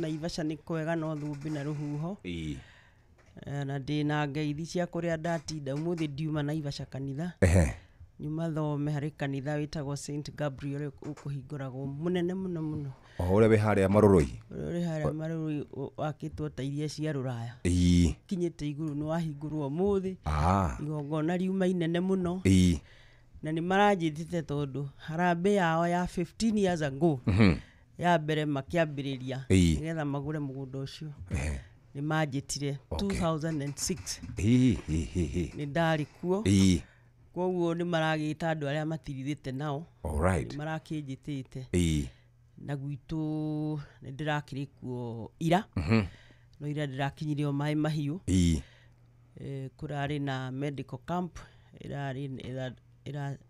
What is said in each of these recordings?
Naivasha nĩ kwega no thũmbĩ na rũhuho. Na ndĩna ngeithi cia kũrĩa ndatinda ũmũthĩ ndiuma Naivasha kanitha. Nyuma thome harĩ kanitha wĩtagwo St Gabriel ũkũhingũragwo mũnene mũno. Ũrĩa wĩ harĩa Marũrũi. Ũrĩa harĩa Marũrũi wakĩtwo ta iria cia Rũraya. Kinyĩte igũrũ nĩ wahingũrwo ũmũthĩ. Igongona riuma inene mũno. Na nĩ maranjĩtĩte tondũ harambĩ yao ya 15 years ago ya mbere makĩambĩrĩria nĩgetha magũre mũgũnda ũcio. Nĩ manjĩtire 2006. Nĩ ndarĩ kuo. Koguo nĩ maragĩta andũ arĩa matirithĩte nao. Nĩ marakĩnjĩtĩte. Na gwitũ nĩ ndĩrakĩrĩ kuo ira. No ira ndĩrakinyire o Maĩ Mahiũ. Kũrarĩ na medical camp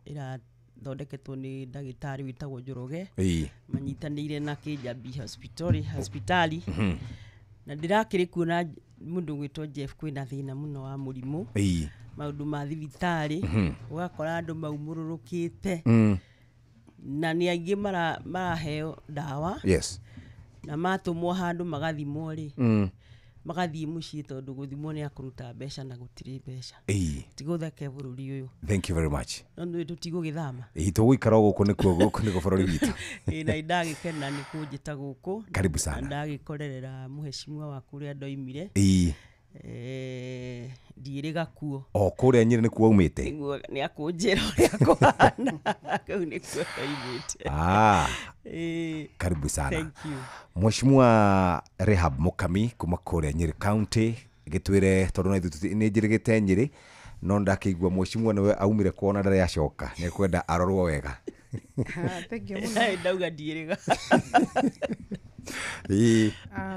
irathondeketwo nĩ ndagĩtarĩ wĩtagwo Njoroge. Manyitanĩire na Kĩnjambi hospitali. Na ndĩrakĩrĩ kuo na mũndũ gwĩtwo Jeff kwĩna thĩna mũno wa mũrimũ. Maũndũ ma thibitarĩ. Ũgakora andũ maumũrũrũkĩte. Na nĩ aingĩ maraheo ndawa. Na matũmwo handũ magathimwo rĩ. Magathiĩ mũciĩ tondũ gũthimwo nĩ akũruta mbeca na gũtirĩ mbeca. Tigũtheke bũrũri ũyũ. Thank you very much. No tũtigũgĩthama. Tũgũikara gũkũ nĩkuo bũrũri witũ. Na ndagĩkena nĩ kũnjĩta gũkũ. Karibu sana. Ndagĩkorerera mũheshimiwa wa kũrĩa ndoimire. Ndiĩrĩga kuo. Kũrĩa Nyĩrĩ nĩ kuo umĩte. Nĩ akũnjĩra ũrĩa kũhana. Kũu nĩkuo ndoimĩte. Karibu sana. Thank you. Mheshimiwa Rehab Mukami kuma kũrĩa Nyĩrĩ County gĩtwĩre tondũ na ithuĩ nĩ njĩrĩgĩte Nyĩrĩ no ndakĩigua mheshimiwa nĩwe aumire kuona ndarĩ acoka nĩ kwenda arorwo wega. Thank you mũno. Ndauga ndiĩrĩga.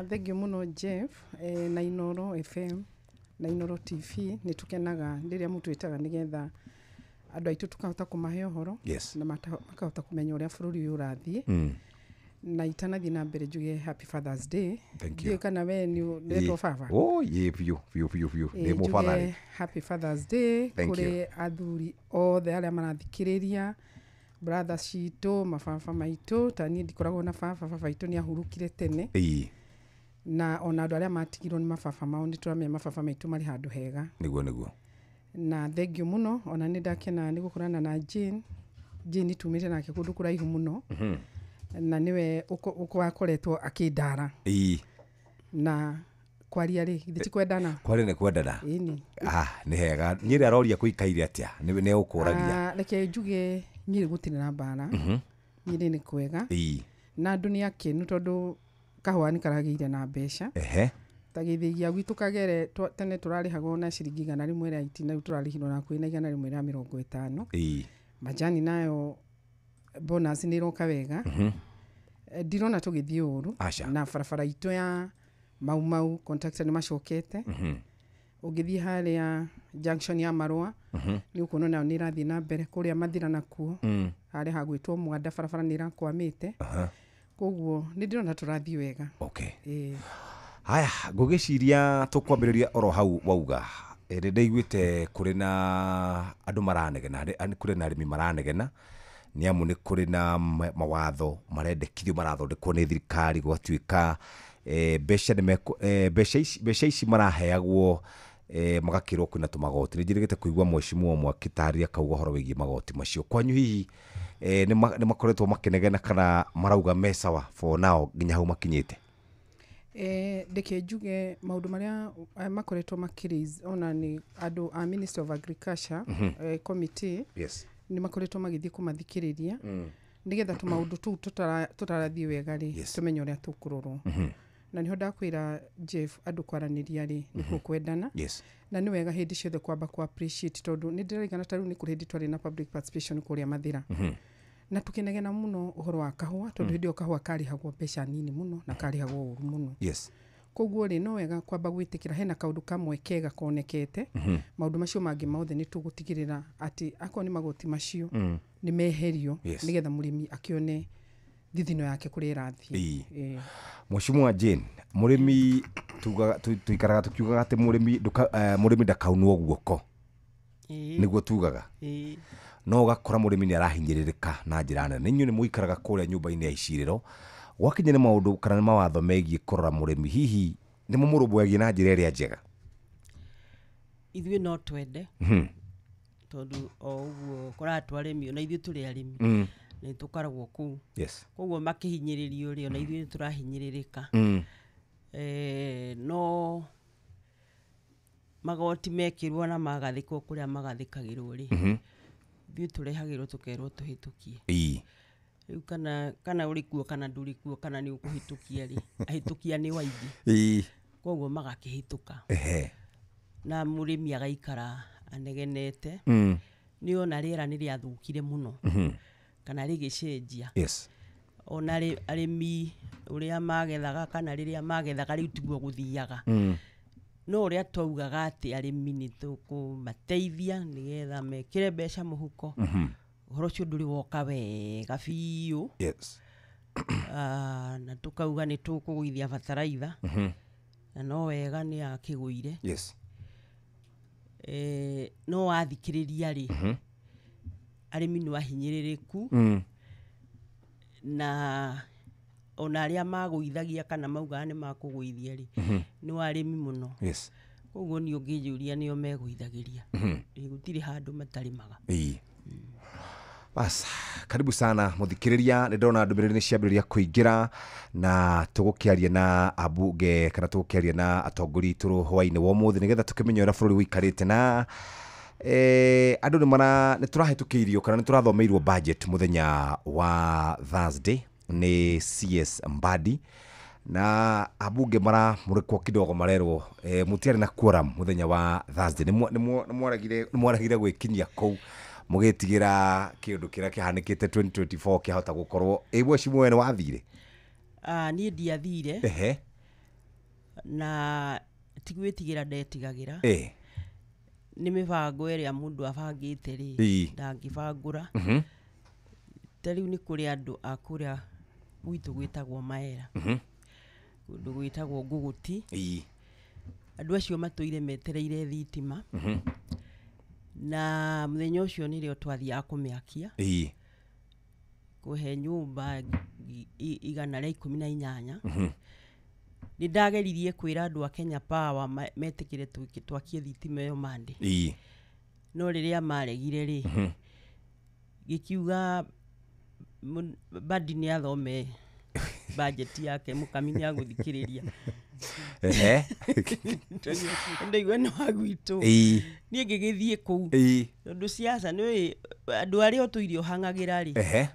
Thank you mũno Jeff. Na Inooro FM na Inooro TV nĩ tukenaga rĩrĩa mũtwĩtaga nĩgetha andũ aitũ tukahota kũmahe ũhoro na makahota kũmenya ũrĩa bũrũri ũyũ ũrathiĩ. Na itanathiĩ na mbere njuge Happy Father's Day. Ndiĩ kana we nĩ ndetwo baba. Biũ. Nĩ mũbatharĩ. Happy Father's Day kũrĩ athuri othe arĩa marathikĩrĩria. Brothers citũ, mababa maitũ, ta niĩ ndikoragwo na baba maitũ nĩ ahurũkire tene. Na ona andũ arĩa matigirwo nĩ mababa mao nĩ tũramenya mababa maitũ marĩ handũ hega. Nĩguo. Na thank you mũno ona nĩ ndakena nĩ gũkorana na Jane tumĩte nake kũndũ kũraihu mũno. Na niwe wakoretwo akĩndara. Na kwaria rĩ githĩ kwendana. Kwaria nĩ kwendana. Nĩ hega. Nyĩrĩ aroria kũikaire atĩa nĩ ũkũragia. Reke njuge Nyĩrĩ gũtirĩ na mbara. Nyĩrĩ nĩ kwega. Na andũ nĩ akenu tondũ kahũa nĩ karagĩire na mbeca. Ta gĩthĩgia gwitũ kagere tene tũrarĩhagwo na ciringi 100 rĩa itina rĩu tũrarĩhirwo na kwĩna 100 rĩa 50. Majani nayo bonus nĩ roka wega. Ndirona tũgĩthiĩ ũru na barabara itũ ya Mau contractor nĩ macokete. Ũngĩthiĩ harĩa junction ya Marũa nĩ ũkuona nayo nĩ irathiĩ na mbere kũrĩa Mathira nakuo harĩa hagwĩtwo Mwanda barabara nĩ irakwamĩte. Koguo nĩ ndĩrona tũrathiĩ wega. Haya ngũgĩciria tũkwambĩrĩria oro hau wauga ndaiguĩte kũrĩ na andũ maranegena kũrĩ na arĩmi maranegena nĩ amu nĩ kũrĩ na mawatho marendekithio marathondekwo nĩ thirikari gwatuĩka mbeca ici maraheagwo magakĩrwo kwĩna tũmagoti. Nĩ njĩrĩgĩte kũigua mheshimiwa ũmwe akĩtarĩria kauga ũhoro wĩgiĩ magoti macio. Kwanyu hihi nĩ makoretwo makĩnegena kana marauga me sawa for now nginya hau makinyĩte? Ndeke njuge maũndũ marĩa makoretwo makĩraise ona nĩ andũ a Minister of Agriculture committee nĩ makoretwo magĩthiĩ kũmathikĩrĩria nĩgetha tũmaũndũ tũu tũtarathiĩ wega rĩ tumenye ũrĩa tũkũrorwo. Na niho ndakwĩra Jeff andũ kwaranĩria rĩ nĩkuo kwendana. Na nĩ wega hĩndĩ ciothe kwamba ku appreciate tondũ nĩ ndĩraigana ta rĩu nĩ kũrĩ hĩndĩ twarĩ na public participation kũrĩa Mathira. Na tukenegena mũno ũhoro wa kahũa tondũ hĩndĩ ĩyo kahũa karĩhagwo mbeca nini mũno na karĩhagwo ũru mũno. Koguo rĩ no wega kwamba gwĩtĩkĩra hena kaũndũ kamwe kega konekete. Maũndũ macio mangĩ mothe nĩ tũgũtigĩrĩra atĩ akorwo nĩ magoti macio nĩ meherio nĩgetha mũrĩmi akĩone thithino yake kũrĩa ĩrathiĩ. Mheshimiwa Jane, mũrĩmi tuikaraga tukiugaga atĩ mũrĩmi ndakaunwo guoko. Nĩguo tugaga. No ũgakora mũrĩmi nĩ arahinyĩrĩrĩka na njĩra nene. Inyuĩ nĩ mũikaraga kũrĩa nyũmba-inĩ ya icirĩro Wakinya nĩ maũndũ kana nĩ mawatho megiĩ kũrora mũrĩmi hihi nĩ mũmũrũmbũyagia na njĩra ĩrĩa njega? Ithuĩ no twende tondũ o ũguo kũratwa arĩmi ona ithuĩ tũrĩ arĩmi na tũkaragwo kũu. Koguo makĩhinyĩrĩrio rĩ ona ithuĩ tũrahinyĩrĩrĩka. No magoti mekĩrwo na magathĩkwo kũrĩa magathĩkagĩrwo rĩ, ithuĩ tũrehagĩrwo tũkerwo tũhĩtũkie. Rĩu kana ũrĩ kuo kana ndũrĩ kuo kana nĩ ũkũhĩtũkia rĩ, ahĩtũkia nĩ waingĩ. Koguo magakĩhĩtũka. Na mũrĩmi agaikara anegenete. Nĩ ona rĩera nĩ rĩathũkire mũno kana rĩgĩcenjia. Ona arĩmi ũrĩa magethaga kana rĩrĩa magethaga rĩu tiguo gũthiaga. No ũrĩa twaugaga atĩ arĩmi nĩ tũkũmateithia nĩgetha mekĩre mbeca mũhuko. Ũhoro ũcio ndũrĩ woka wega biũ. Na tũkauga nĩ tũkũgũithia bataraitha na no wega nĩ akĩgũire. No wathikĩrĩria rĩ, arĩmi nĩ ahinyĩrĩrĩku na ona arĩa magũithagia kana maugaga nĩ makũgũithia rĩ, nĩ arĩmi mũno. Koguo niĩ ũngĩnjũria nĩo megũithagĩria. Gũtirĩ handũ matarĩmaga. Bas, karibu sana muthikiriria. Nĩ ndona ndũmĩrĩri nĩ ciambĩrĩria kũingĩra na tũgũkĩaria na ambunge kana tũgũkĩaria na atongoria itũ hwaĩ-inĩ wa ũmũthĩ nĩgetha tũkĩmenye ũrĩa bũrũri wĩikarĩte na andũ nĩ tũrahĩtũkĩirio kana nĩ tũrathomeirwo budget mũthenya wa Thursday nĩ CS Mbadi na ambunge maramũrĩkwo kidogo marerwo mũtiarĩ na quorum mũthenya wa Thursday. Nĩ mwaragire gwĩkinyia kũu mũgĩtigĩra kĩndũ kĩrĩa kĩhanĩkĩte 2024 kĩahota gũkorwo. Mheshimiwa nĩ wathire? Niĩ ndiathire na tigwĩtigĩra ndetigagĩra. Nĩ mĩbango ĩrĩa mũndũ abangĩte rĩ ndangĩbangũra. Ta rĩu nĩ kũrĩ andũ a kũrĩa gwitũ gwĩtagwo Maera, kũndũ gwĩtagwo Ngũgũti. Andũ acio matũire metereire thitima na mũthenya ũcio nĩrĩo twathiaga kũmĩakia kũhe nyũmba 118. Nĩ ndageririe kwĩra andũ a Kenya Power metĩkĩre twakie thitima ĩyo Monday. No rĩrĩa maregire rĩ, gĩkiuga Mbadi nĩ athome budget yake mũkami nĩ agũthikĩrĩria. Ndaigua nĩ wa gwitũ. Niĩ ngĩgĩthiĩ kũu tondũ siasa nĩ andũ arĩa ũtũirio hang'agĩra rĩ,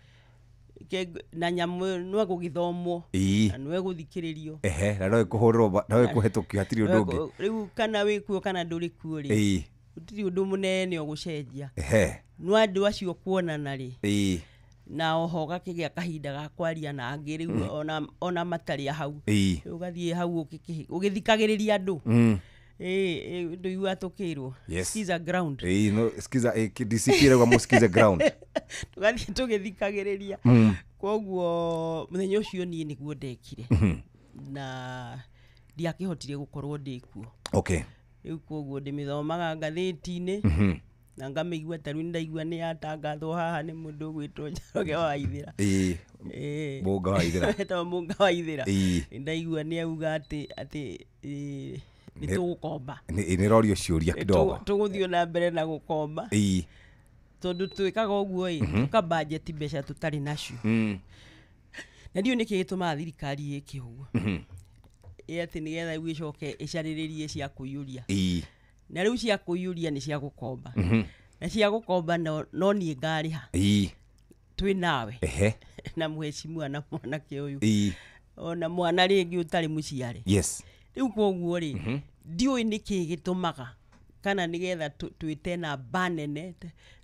na nyamũ no gũgĩthomwo na no gũthikĩrĩrio na no ĩkũhũrĩrwo no ĩkũhetũkio hatirĩ ũndũ ũngĩ. Rĩu kana wĩ kuo kana ndũrĩ kuo rĩ, gũtirĩ ũndũ mũnene ũgũcenjia. No andũ acio kuonana rĩ na oho gakĩgĩa kahinda ga kwaria na angĩ rĩu ona matarĩ hau. Ũgathiĩ hau ũgĩthikagĩrĩria andũ. Ndũigua tũkĩrwo skiza ground. Skiza disipiragwa mu skiza ground. Tũgathiĩ tũgĩthikagĩrĩria. Koguo mũthenya ũcio niĩ nĩguo ndekire na ndiakĩhotire gũkorwo ndĩkuo. Rĩu koguo ndĩmĩthomaga ngathĩti-inĩ na ngamĩigua ta rĩu ndaigua nĩ yatangathwo haha nĩ mũndũ ũgwĩtwo Njoroge wa Ithĩra. Mũnga wa Ithĩra. Mũnga wa Ithĩra. Ndaigua nĩ auga atĩ nĩ tũgũkomba. Nĩ rorio ciũria kidogo. Tũgũthiĩ na mbere na gũkomba. Tondũ twĩkaga ũguo tũka budget mbeca tũtarĩ nacio. Na ndiũ nĩkĩ gĩtũmaga thirikari ĩke ũguo. Atĩ nĩgetha ĩgĩcoke ĩcarĩrĩrie cia kũiyũria. Na rĩu cia kũiyũria nĩ cia gũkomba. Na cia gũkomba no niĩ ngarĩha. Twĩ nawe na mheshimiwa na mwanake ũyũ ona mwana rĩngĩ ũtarĩ mũciare. Rĩu koguo rĩ ndiũĩ nĩkĩ gĩtũmaga kana nĩgetha twĩte na banene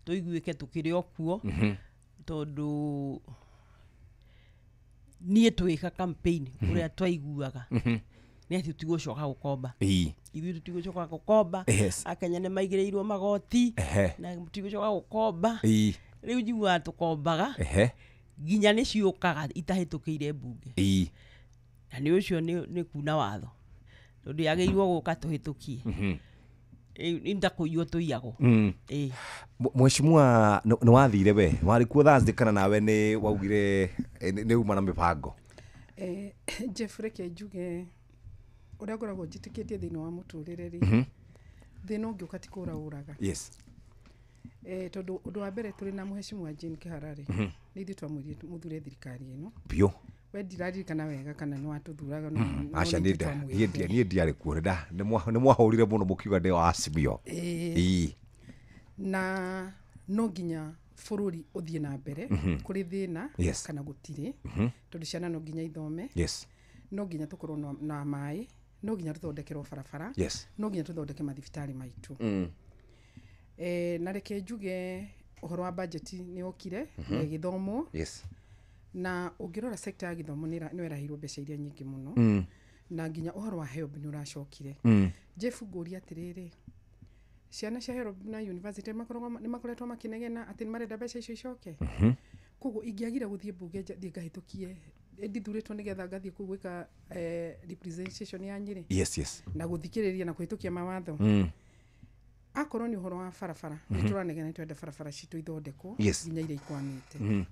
tũiguĩke tũkĩrĩ o kuo tondũ niĩ twĩka campaign ũrĩa twaiguaga nĩ atĩ tũtigũcoka gũkomba. Ithuĩ tũtigũcoka gũkomba. Akenya nĩ maigĩrĩirwo magoti na tũtigũcoka gũkomba. Rĩu njiguaga tũkombaga nginya nĩ ciũkaga itahĩtũkĩire mbunge. Na nĩ ũcio nĩ kuna watho tondũ yagĩrĩirwo gũka tũhĩtũkie. Ndakũiywo tũiyagwo. Mheshimiwa nĩ wathire we warĩ kuo Thursday kana nawe nĩ waugire nĩ uma na mĩbango? Jeff reke njuge uria ngoragwo njitikitie thiini wa muturire ri thina ungiuka ti kurauraga yes tondu undu wa mbere turi na muheshimiwa Jane Kiharari ni ithu twamwire muthure thirikari ino bio we ndiraririkana wega kana ni watuthuraga aca ni ndiari kuonda ni mwahurire muno mukiuga ndi wa Asibio na no nginya bururi uthie na mbere kuri thina kana gutire tondu ciana no nginya ithome no nginya tukorwo na mai no nginya tuthondekerwo barabara no nginya tuthondeke mathibitari maitu na reke njuge uhoro wa budget ni okire githomo na ungirora sector ya githomo ni werahirwo mbeca iria nyingi muno na nginya uhoro wa HELB ni uracokire Jeff nguri atiriri ciana cia HELB na university ni makoretwo makinegena ati ni marenda mbeca icio icoke koguo ingiagira guthie bunge thie ngahitukie ndithuritwo nigetha ngathie kugwika representation ya Nyeri na guthikiriria na kuhitukia mawatho akorwo ni uhoro wa barabara ni turanegena twende barabara citu ithondekwo nginya iria ikwamite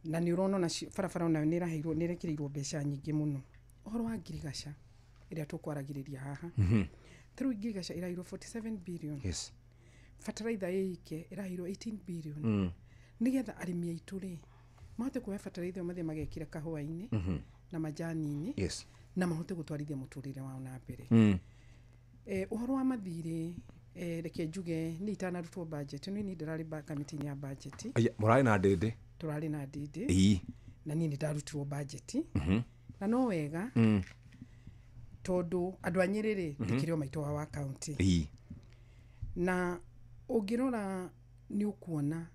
na ni urona na barabara nayo ni raheirwo ni rekirirwo mbeca nyingi muno uhoro wa ngirigaca iria tukwaragiriria haha through ngirigaca iraheirwo 47 billion fertilizer yike iraheirwo 18 billion nigetha arimi aitu ri mahote kuoya fertilizer mathie magekira kahua-ini na majani-ini na mahote gutwarithia muturire wao na mbere uhoro wa mathiri reke njuge ni itanarutwo budget ni ndirari committee ya budget murari na ndindi turari na ndindi na ni ndarutirwo budget na no wega tondu andu anyiriri ndikirio maito wa county na ungirora ni ukuona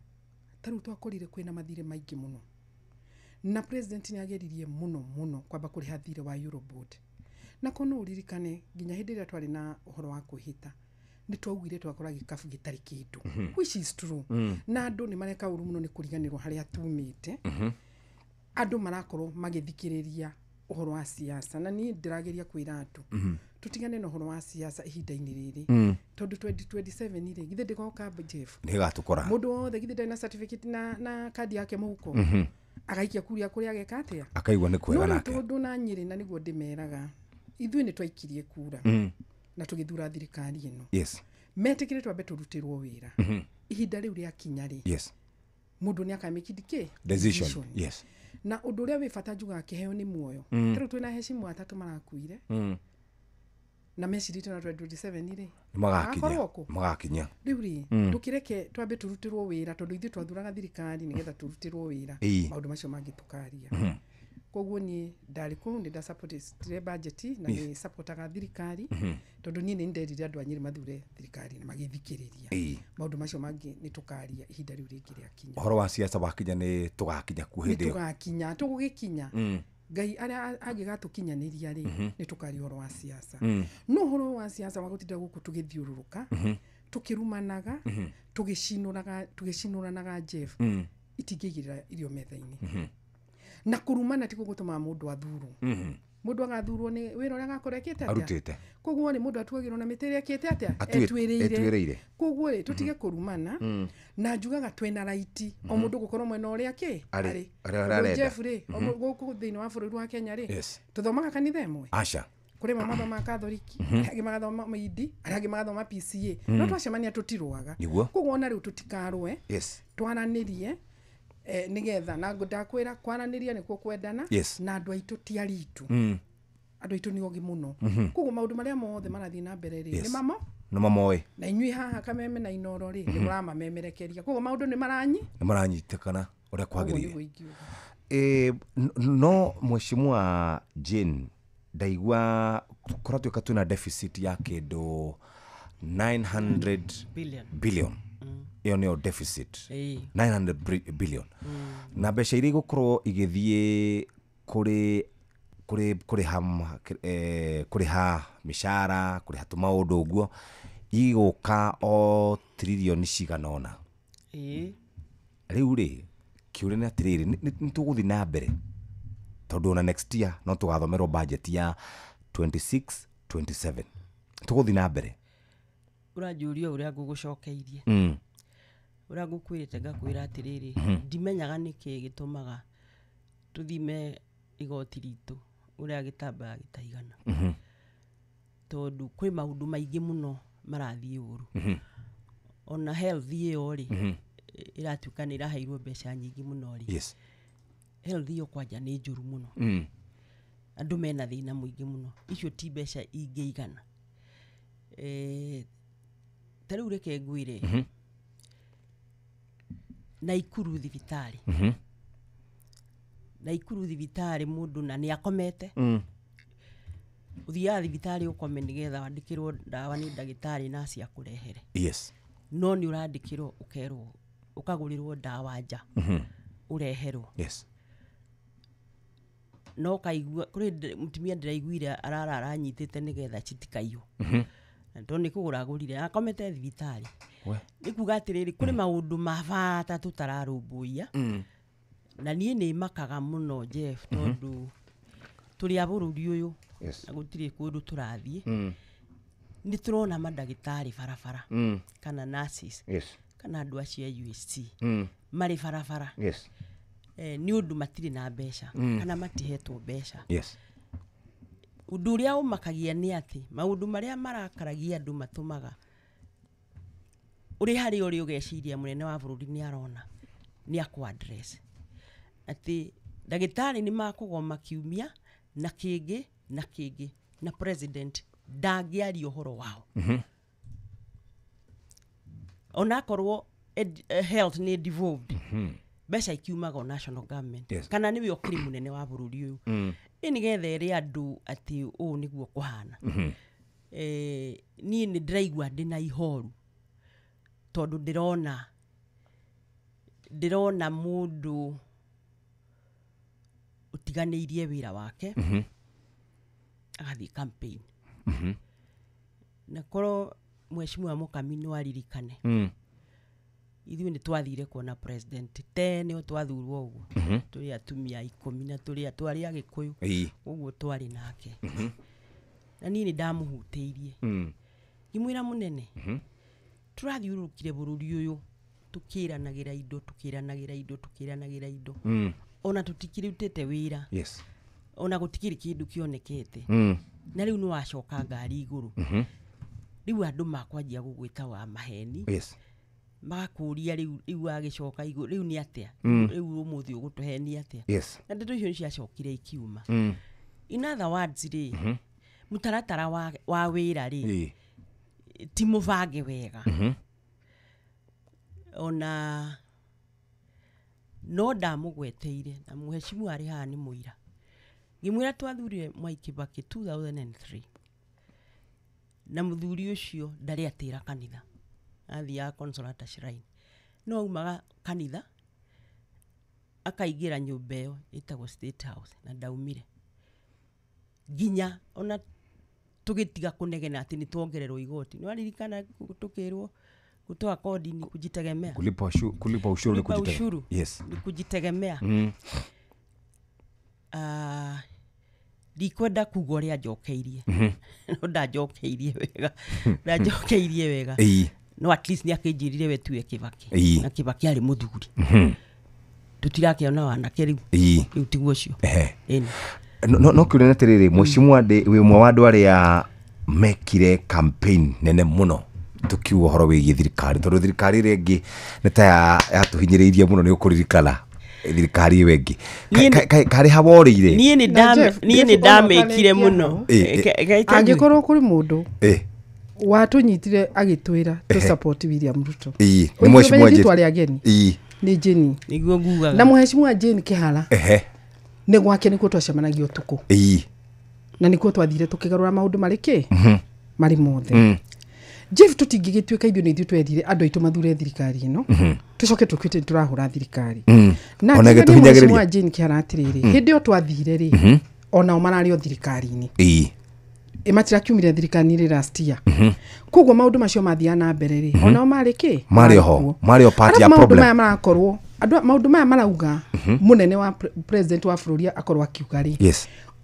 taru twakorire kwina mathire maingi muno na president ni ageririe muno kwamba kuri hathire wa Euroboard na kono uririkane nginya hindi ria twari na uhoro wa kuhita ni twaugire twakora gikafu gitari kindu which is true na andu ni mareka uru muno ni kuriganirwo haria tumite andu marakorwo magithikiriria uhoro wa siasa na ni ndirageria kwira andu tutigane na uhoro wa siasa ihinda-ini riri tondu 2027 ri githe ndigoka Jeff ni gatukora mundu wothe githe ndina certificate na kadi yake muhuko agaikia kuria kuria ageka atia akaigwa ni kwega nake tondu na Nyeri na niguo ndimeraga ithui ni twaikirie kura na tugithura thirikari ino metikire twambe turutirwo wira ihinda riu ria kinya ri mundu ni akamikidike decision na undu ria wi bata njuga kiheo ni muoyo riu twina heshimu atatu marakuire na mecirite na 27 ri magakinya riu ri tukireke twambe turutirwo wira tondu ithu twathuraga thirikari nigetha turutirwo wira maundu macio mangitukaria koguo ni ndari ku ndi da support stray budget na ni supportaga thirikari tondu ni nderire andu anyiri mathure thirikari na magithikiriria maundu macio mangi ni tukaria ihinda riu ringi ria kinya horo wa siasa wakinya ni tugakinya kuhindi tugakinya tugugikinya ngai aria angigatukinyaniria ri ni tukari horo wa siasa no horo wa siasa wa gutinda guku tugithiururuka tukirumanaga tugicinuranaga Jeff itingigirira irio metha-ini na kurumana tiko gutuma mundu athuru mundu agathurwo ni wira uria gakorekete atia arutite koguo ni mundu atugagirwo na mitiri akite atia etwireire koguo tutige kurumana na njugaga twena right o mundu gukorwo mwena uria ki ari Jeff ri o guku thiini wa bururi wa Kenya ri tuthomaga kanitha imwe aca kuri mathoma Katholiki agi magathoma maidi agi magathoma PCA no twacemania tutirwaga koguo na riu tutikarwe twaranirie nigetha na ndakwira kwaraniria nikuo kwendana na andu aitu ti aritu andu aitu ni ogi muno koguo maundu maria mothe marathii na mbere ri ni mamo no mamoe na inyui haha kameme na inoro ri ni muramamemerekeria koguo maundu ni maranyitikana uria kwagirire no mheshimiwa Jane ndaigua kora tuika tuna deficit ya kindu 900 billion iyo ni deficit 900 billion na mbeca iria igukorwo igithie kuriha mishara kuriha tumaundu uguo iguka o trillion ciganona riu ri kiure na atiriri ni tuguthi na mbere tondu na next year no tugathomerwo budget ya 26-27 tuguthi na mbere uranjuria uria ngugucokeirie uria ngukwirite ngakwira atiriri ndimenyaga niki gitumaga tuthime igoti ritu uria gitamba gitaigana tondu kwi maundu maingi muno marathie uru ona health iyo ri iratuka ni iraheirwo mbeca nyingi muno ri yes health iyo kwanja ni njuru muno andu mena thina muingi muno icio ti mbeca ingeigana tariu reke ngwire Naikuru thibitari Naikuru thibitari mundu na ni akomete uthia thibitari ukome nigetha wandikirwo ndawa ni ndagitari na cia kurehere yes no ni urandikirwo ukerwo ukagurirwo ndawa nja ureherwo yes no kaigua kuri mutumia ndiraiguire aranyitite nigetha citikaiyo ndo ni kugura gurire akomete thibitari nikuga atiriri kuri maundu mabata tutararumbuia na nie ni makaga muno Jeff tondu turi abururi uyu na gutiri kundu turathie ni turona mandagitari farafara kana nurses kana andu acia USC mari farafara ni undu matiri na mbeca kana matihetwo mbeca undu uria umakagia ni ati maundu maria marakaragia andu matumaga uri hari uri ugeciria munene wa bururi ni arona ni aku address ati ndagitari ni makugoma kiumia na kingi na president ndagiari uhoro wao ona korwo health ni devolved besha ikiumaga national government kana niwe okiri munene wa bururi uyu ini gethere andu ati u niguo kuhana ni ndiraigua ndina ihoru tondu ndirona mundu utiganirie wira wake agathi campaign na koro mheshimiwa Mukami aririkane ithuĩ nĩ twathire kuona president tene twathurwo uguo turi atumia 10 na turi atwari agikuyu uguo twari nake na nini ndamuhuteirie ngimwira munene turathiurukire bururi uyu tukiranagira indo ona tutikirutete wira ona gutikiri kindu kionekete na riu no acoka ngari iguru riu andu makwanjia gugwita wa maheni magakuria riu agicoka iguru riu ni atia riu umuthi ugutuheni atia na ndeto icio ciacokire ikiuma in other words ri mutaratara wa wira ri ti muvange wega ona no ndamugweteire na muheshimu ari haha ni muira ngimwira twathurire Mwai Kibaki 2003 na muthuri ucio ndari atira kanitha athia Consolata Shrine no umaga kanitha akaigira nyumba iyo itagwo State House na ndaumire ginya ona tugitiga kunegena ati ni tuongererwo igoti no aririkana tukirwo kutoa kodi ni kujitegemea kulipa ushuru ni kujitegemea ni kujitegemea ndikwenda kugoria njokeirie no ndajokeirie wega no at least ni akinjirire we tuwe Kibaki na Kibaki ari muthuri tutirakiona wana keriu tiguo cio no kirena tiriri mheshimiwa we mwa wandu aria mekire campaign nene muno tukiuga horo wigie thirikari tondu thirikari rengi ni ta yatuhinyiriirie muno ni ukuririkana thirikari wengi kari haworire ni ndamekire muno angikorwo kuri mundu watunyitire agitwira to support William Ruto ni mheshimiwa Jeni ni Jeni niguo ngugaga na mheshimiwa Jeni Kihara ni gwake nikuo twacemanagia utuku na nikuo twathire tukigarura maundu mariki mari mothe Jeff tutingigituika ithu ni ithu twethire andu aitu mathure thirikari ino tucoke tukwite turahura thirikari na ona mheshimiwa Jeni Kihara atiriri hindi o twathire ri ona o marari o thirikari ini imatira kiumire thirikari ri last year koguo maundu macio mathia na mbere ri ona o mariki mario party ya problem maya marakorwo andu maundu maya marauga munene wa president wa bururi akorwo akiuga ri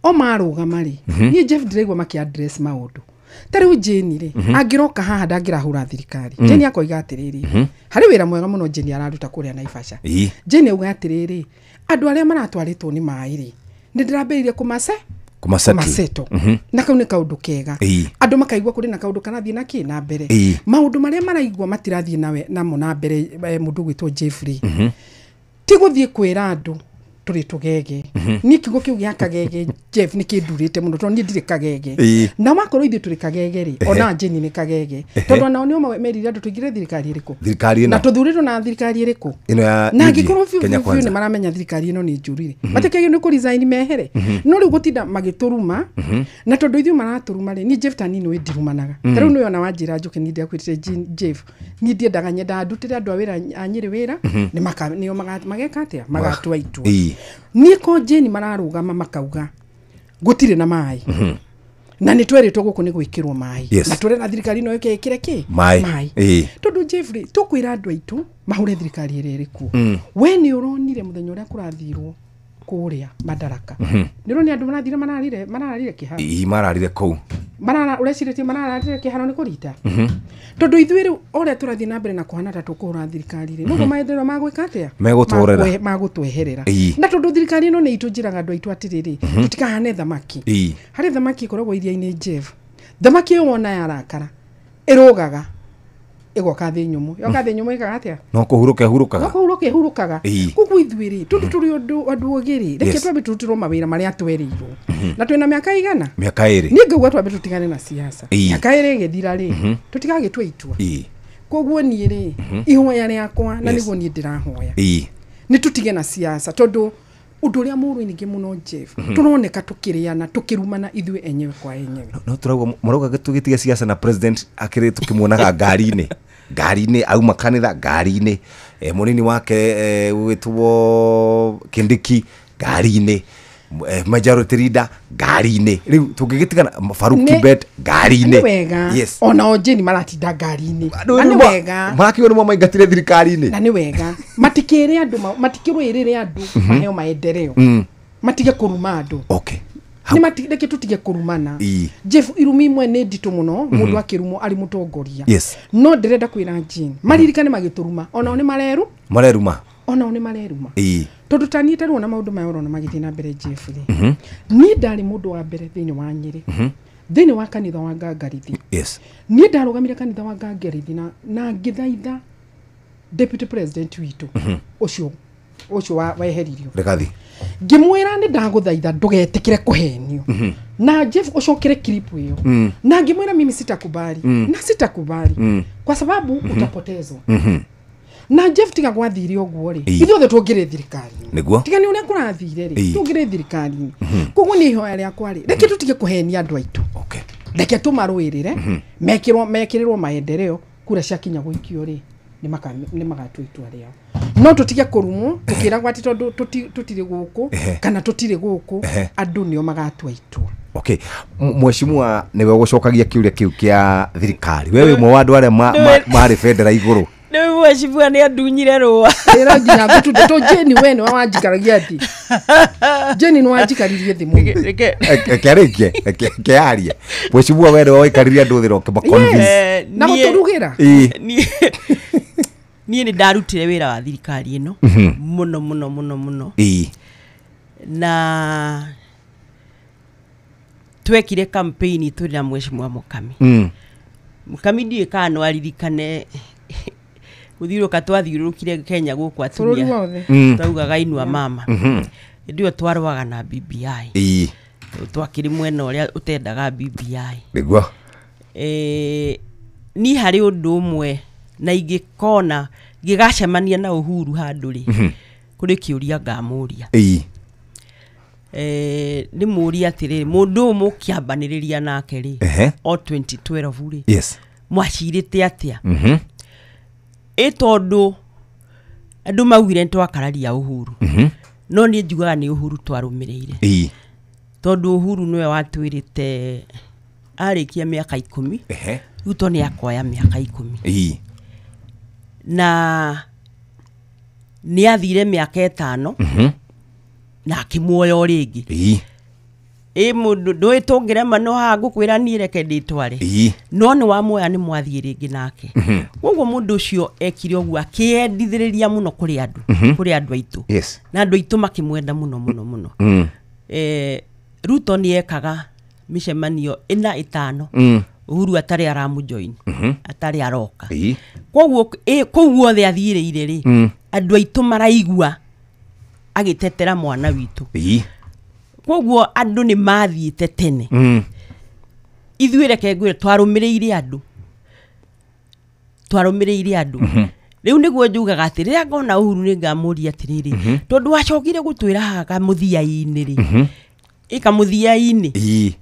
o maruga mari ni Jeff Ndiraigua maki address maundu tariu Jeni ri angiroka haha ndangirahura thirikari Jeni akoiga atiriri hari wira mwega muno Jeni araruta kuria Naivasha Jeni auga atiriri andu aria maratwaritwo ni mai ri ndirabeire kumaseto na kau ni kaundu kega andu makaigua kuri na kaundu kanathie na ki na mbere maundu maria maraigua matirathie nawe namo na mbere mundu gwitwo Jeffrey ti guthie kwira andu turi tugege ni kigo kiu gya kagege Jeff ni kindurite muno to ni ndire kagege na makoro ithie turi kagege ri ona Jeni ni kagege tondu nao ni merire andu tugire thirikari iriku na tuthurirwo na thirikari iriku na ngikoro fiu ni maramenya thirikari ino ni njurire matekege ni ku resign mehere no riu gutinda magituruma na tondu ithu maraturuma ri ni Jeff tani ni ndirumanaga tariu ni ona wanjira njuke ni ndia kwirite Jeff ni ndiendaga nyenda ndutire andu awira anyiri wira ni mageka atia magatwa itwa ni ko Jeni mararugama makauga gutire na mai na ni tweritwo guku ni gwikirwo mai na tore na thirikari no yekire ki mai tondu Jeffrey tukwira andu aitu mahure thirikari iririku we ni uronire muthenya uria kurathirwo kuria Madaraka niro ni andu marathire mararire kiharo mararire kou urecirite mararire kiharo ni kurita tondu ithuiri uria turathie na mbere na kuhana ta tukuhura thirikari ri nugo maendeleo magwika atia magutweherera na tondu thirikari ino ni itujiraga andu aitu atiriri tutikahane thamaki hari thamaki ikoragwo iria-ini Jeff thamaki iyo wona yarakara irugaga igoka thi nyumu yoka thi nyumu ikaga no kuhurukaga kuku ithuiri tundu turi andu ogiri reke twabe tutirwo mawira maria twerirwo na twina miaka igana miaka iri ni ngauga twabe tutigane na siasa miaka iri igithira ri tutigage twaitua koguo ni ri ihoya riakwa na niguo ni ndirahoya ni tutige na siasa tondu undu uria muru ingi muno Jeff turoneka tukiriana tukirumana ithui enyewe kwa enyewe no turauga marauga tugitige siasa na president akiri tukimuonaga ngari-ini auma kanitha ngari-ini munini wake witwo Kindiki ngari-ini majority leader ngari-ini riu tungigitigana Faruk Kibet ngari-ini yes ona Ojeni maratinda ngari-ini na ni wega makiwe ni maingatire thirikari-ini na ni wega matikire andu matikirwirire andu maheo maendeleo matige kuruma andu okay ni matireke tutige kurumana Jeff irumi imwe ni nditu muno mundu akirumo ari mutongoria no ndirenda kwira Jeni maririkane magituruma ona ni mareruma ona ni mareruma tondu tanite ruona maundu mayo na magithie na mbere Jeff ni ndari mundu wa mbere thiini wa Nyeri thiini wa kanitha wa Ngangarithi ni ndarugamire kanitha wa Ngangarithi na ngithaitha deputy president witu ucio weheririo Rigathi ngimwira ni ndaguthaitha ndugetikire kuhenio na Jeff ucokere clip hiyo na ngimwira mimi sitakubali na sitakubali kwa sababu utapotezwa na Jeff tiga gwathire oguo ri ithuothe tungire thirikari niguo tiga ni uria kurathire ri tungire thirikari koguo ni ihoya riakwa ri reke tutige kuhenia andu aitu reke tumarwirire mekirirwo maendeleo kura ciakinya guikio ri ni magatwa itua riao no tutige kurumwo tukira gwati tondu tutire guku kana tutire guku andu nio magatwa itua okay mheshimiwa niwe gucokagia kiuria kiu kia thirikari wewe mwe wa andu aria mari federa iguru ni mheshimiwa ni andunyire rua ira nginya gutu to Jeni we ni wanjikaragia ati Jeni ni wanjikaririe thimu kereke kearia mheshimiwa wewe waikariria andu thiro kimaconvince na muturugira ni ndarutire wira wa thirikari ino muno na twekire campaign turi na mheshimiwa Mukami ndiye kana aririkane uthiro katwathirukire Kenya guku atumia twaugaga inua mama ndio twarwaga na BBI twakiri mwena uria utendaga BBI niguo ni hari undu umwe na ingikona ngigacemania na Uhuru handu ri kuri kiuria ngamuria ni muria atiriri mundu mukiambaniriria nake ri o 2012 ri mwacirite atia tondu andu maugire twakararia Uhuru no ni njugaga ni Uhuru twarumireire tondu Uhuru niwe watwirite arikia miaka 10 uto ni akoya miaka 10 na ni athire miaka 5 na akimuoya ringi mundu ndwitungire mano ha ngukwira ni reke nditware no ni wamuoya ni mwathie ringi nake koguo mundu ucio ekire oguo akiendithiriria muno kuri andu aitu na andu aitu makimwenda muno Ruto ni ekaga micemanio ina itano Uhuru atari aramujoin atari aroka koguo the athire ri andu aitu maraigua agitetera mwana witu koguo andu ni mathiite tene ithuire kengwire twarumireire andu riu niguo njugaga ati riria ngona Uhuru ni ngamuria atiriri tondu acokire gutwira haga muthiaini ri ikamuthiaini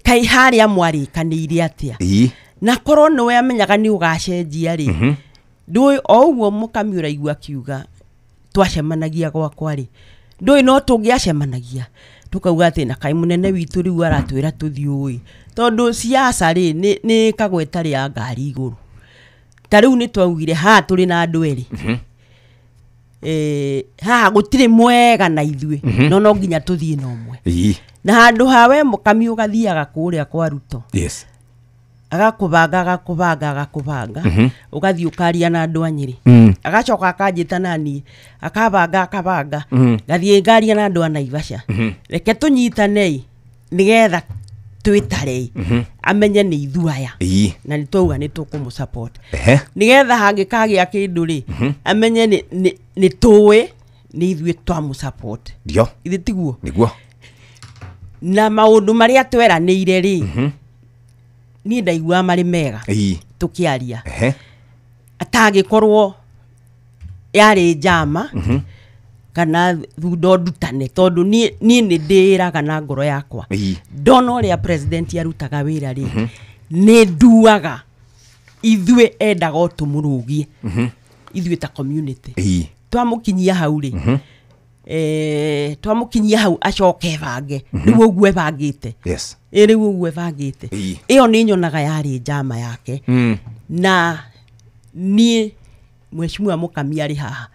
kai haria mwari kanire atia na korwo niwe amenyaga ni ugacenjia ri ndui o uguo mukamiura igua kiuga twacemanagia gwakwa ri ndui no tungiacemanagia tukauga ati na kai munene witu riu aratwira tuthiui tondu siasa ri ni kagweta ri ya ngari iguru ta riu ni twaugire ha turi na andu eri ha gutire mwega na ithue no nginya tuthie no mwe na handu hawe mukami ugathiaga kuria kwa Ruto agakubanga ugathi ukaria na andu anyiri agacoka akanjita nani akabanga gathie ngaria na andu anaivasha reke tunyitanei nigetha twitare amenye ni ithuaya na ni twauga ni tukumusupport nigetha hangikagia kindu ri amenye ni tuwe ni ithue twamusupport ndio ithi tiguo niguo na maundu maria tweranire ri ni ndaigua mari mega tukiaria atagikorwo yari njama kana thundo ndutane tondu ni ndiraga na ngoro yakwa ndona uria president arutaga wira ri ni nduaga ithue endaga tumurugie ithue ta community twamukinyia hau ri twamukinyia hau acoke bange riu uguo ebangite riu uguo ebangite iyo ni nyonaga yari njama yake na ni mheshimiwa mukami ari haha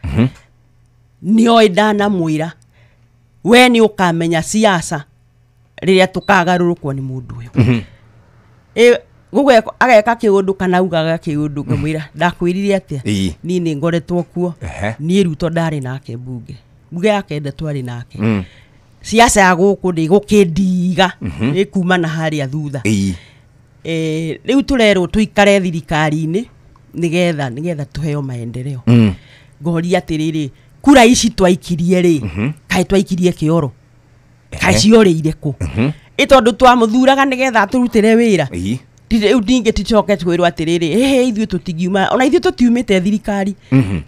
ni oidana mwira we ni ukamenya siasa riria tukagarurukwo ni mundu uyu gugwe ageka kiundu kana ugaga kiundu ngamwira ndakwirire atia ni ngoretwo kuo ni Ruto ndari nake bunge yake twari nake siasa ya guku ndi gukindiga ikuma na haria thutha riu turero tuikare thirikari-ini nigetha tuheo maendeleo ngori atiriri kura ici twaikirie ri kai twaikirie kioro kai ciorire ku itondu twamuthuraga nigetha turutire wira riu ndinge ticoke twirwa atiriri ithue tutigiuma ona ithue tutiumite thirikari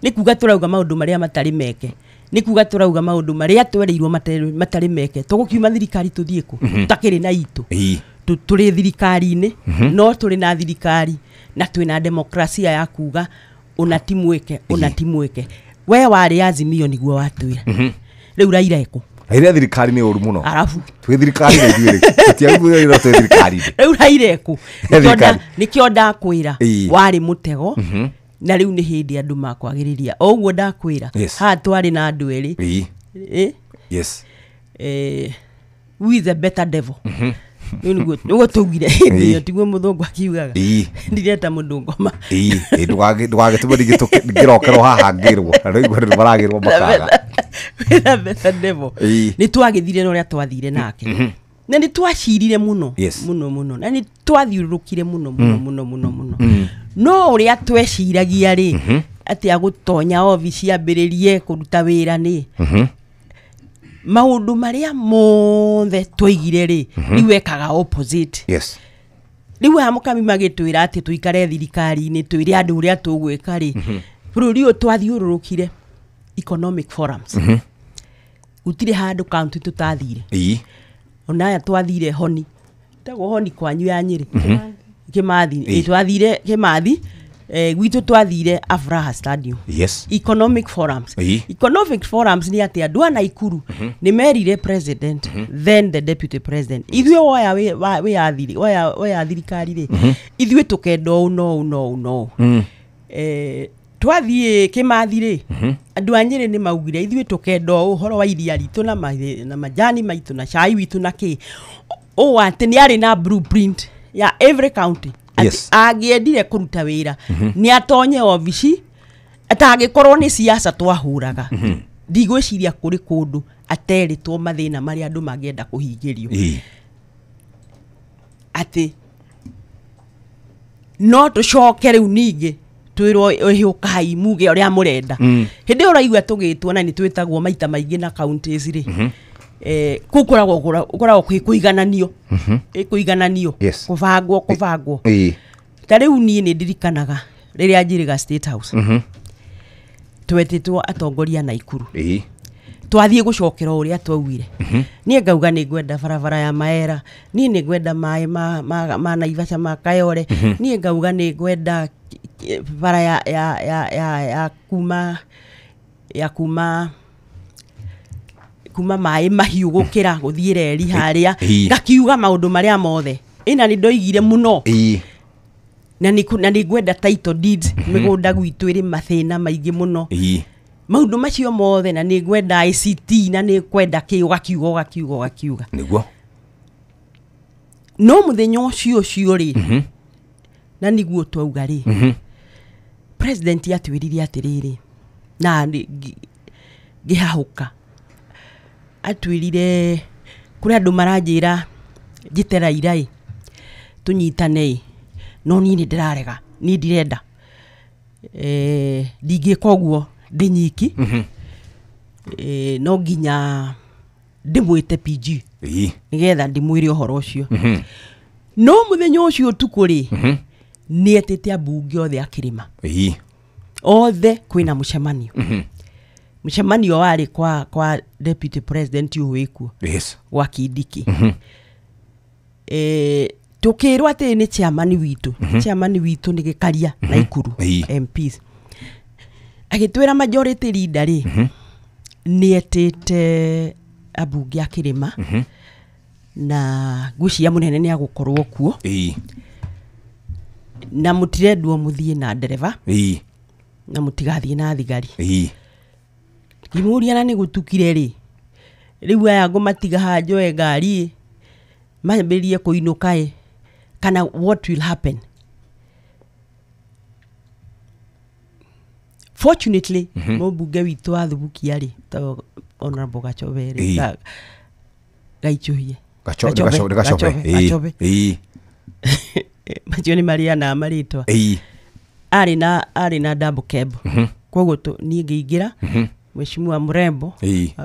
ni kuga turauga maundu maria matari meke ni kuga turauga maundu maria twereirwo matari meke tugukiuma thirikari tuthie ku takiri na itu turi thirikari-ini no turi na thirikari na twina demokrasia ya kuga unatimweke we wari Azimio niguo watwira riu Raila eko Raila thirikari ni uru muno arafu twi thirikari na ithuire tiaguo ira twi thirikari riu Raila eko nikio ndakwira wari mutego na riu ni hindi andu makwagiriria oguo ndakwira ha twari na andu eri yes we the better devil nugo tugire hindi tiguo muthungu akiugaga ndireta mundu ngoma ndwage tubari ngirokero haha ngirwo riu baragirwo makaga the better devil ni twagithire no ria twathire nake na ni twacirire muno na ni twathiurukire muno no uria tweciragia ri ati agutonya office ambiririe kuruta wira ni maundu maria mothe twaigire ri riwekaga opposite riu amukami magitwira ati tuikare thirikari-ini twire andu uria tugwika ri bururi uyu twathiurukire economic forums gutire handu county tutathire onaya twathire honi tago honi kwanyu ya Nyeri Kimathi twathire Kimathi gwitu twathire Afraha Stadium economic forums ni ati andu ana Ikuru ni merire president then the deputy president ithue we ya thirikari ri ithue tukendo no twathie Kimathi ri andu a Nyeri ni maugire ithue tukendo uhoro wa iria ritu na majani maitu na chai witu na ki ati ni ari na blueprint ya every county agiendire kuruta wira ni atonye office atagikorwo ni siasa twahuraga ndigwiciria kuri kundu ateritwo mathina maria andu mangienda kuhingirio ati no tucoke riu ningi twirwo ihukai muge uria murenda hindi uraigua tugitwo na ni twitagwo maita maingi na counties ri kukoragwo kuigananio kuigananio kubangwo ta riu ni ndirikanaga riria njiriga State House twetitwo atongoria Naikuru twathie gucokera uria twauire nie ngauga ni ngwenda barabara ya Maera nie ni ngwenda mai ma Naivasha ma Kayore nie ngauga ni ngwenda bara ya kuma mai mahiu gukira guthie reri haria ngakiuga maundu maria mothe ina ni ndoigire muno na ni ngwenda title deeds migunda gwitu iri mathina maingi muno maundu macio mothe na ni ngwenda ICT na ni kwenda gakiuga niguo no muthenya ucio ri na niguo twauga ri president atwirire atiriri na gihahuka atwirire kuri andu maranjira njitera irai tunyitane no ni ndirarega ni ndirenda ndingika uguo ndinyiki no nginya ndimwite PG nigetha ndimwire uhoro ucio no muthenya ucio tukuri ni etete abunge othe akirima othe kwina mucemanio mucemanio wari kwa deputy president uwiku wa Kindiki tukirwa ati ni chairman witu ni Gikaria Naikuru MPs agitwira majority leader ri ni etete abunge akirima na gucia munene ni agukorwo kuo na mutirendwo muthie na ndereva na mutigathie na thigari kimuria na ni gutukire ri riu aya ngumatiga hanjoe ngari mambirie kuinuka kana what will happen. Fortunately mbunge witu athubukia ri ta honorable Gachobe ri gaichuhie Gachobe majioni Maria na maritwa ari na double cab koguo ni ngiingira Mheshimiwa Mrembo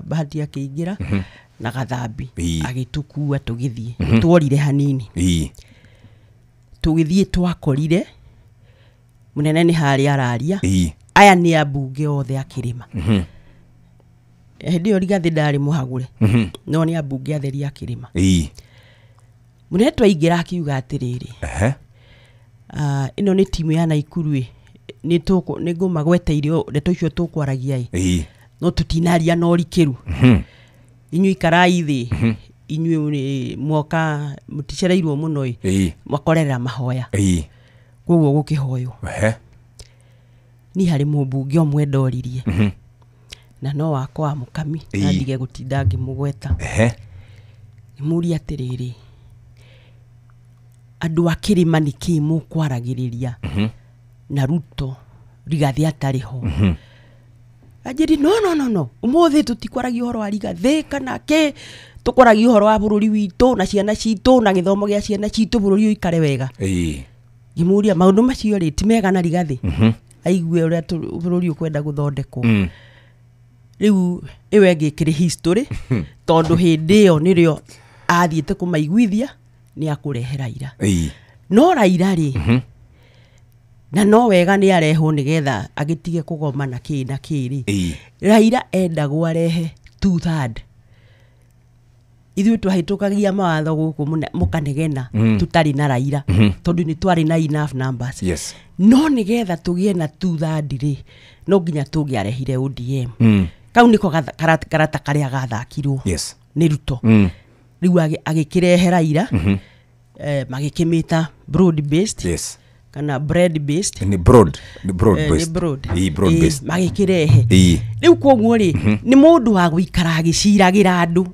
bahati akiingira na Gathambi agitukua tugithie tworire hanini tugithie twakorire munene ni hari araria aya ni abunge othe akirima ndio rigathi ndari muhagure no ni abunge atheri akirima munene twaingira akiuga atiriri ino ni timu ya Naikuru ni ngumagwete irio ndeto icio tukwaragia no tutinaria no rikiru inyu ikarai thi inyu mwoka muticereirwo muno mwakorera mahoya koguo gukihoyo ni hari mubunge omwe ndoririe na no wakwa mukami na ndige gutinda ngimugweta muri atiriri andu akirima niki mukwaragiriria na Ruto rigathi atariho ajiri no umuthi tutikwaragia horo arigathi kana ke tukwaragia horo wa bururi witu na ciana citu na githomo gia ciana citu bururi uikare wega ngimuria maundu macio ri timega na rigathi aigue uria bururi ukwenda guthondekwo riu iwe ngikiri history tondu hindi yo nirio athiete kumaiguithia ni akurehera ira no Raila ri na no wega ni areho nigetha agitige kugoma na kiri Raila enda gwarehe 2/3 ithu twahitukagia mawatho guku mukanegena tutari na Raila tondu ni twari na enough numbers no nigetha tugie na 2/3 ri no nginya tungiarehire ODM kau niko karata karia gathakirwo ni Ruto riu agikirehe Raila magikimita broad based kana bread based ni broad based magikirehe riu koguo ri ni mundu wa guikara agiciragira andu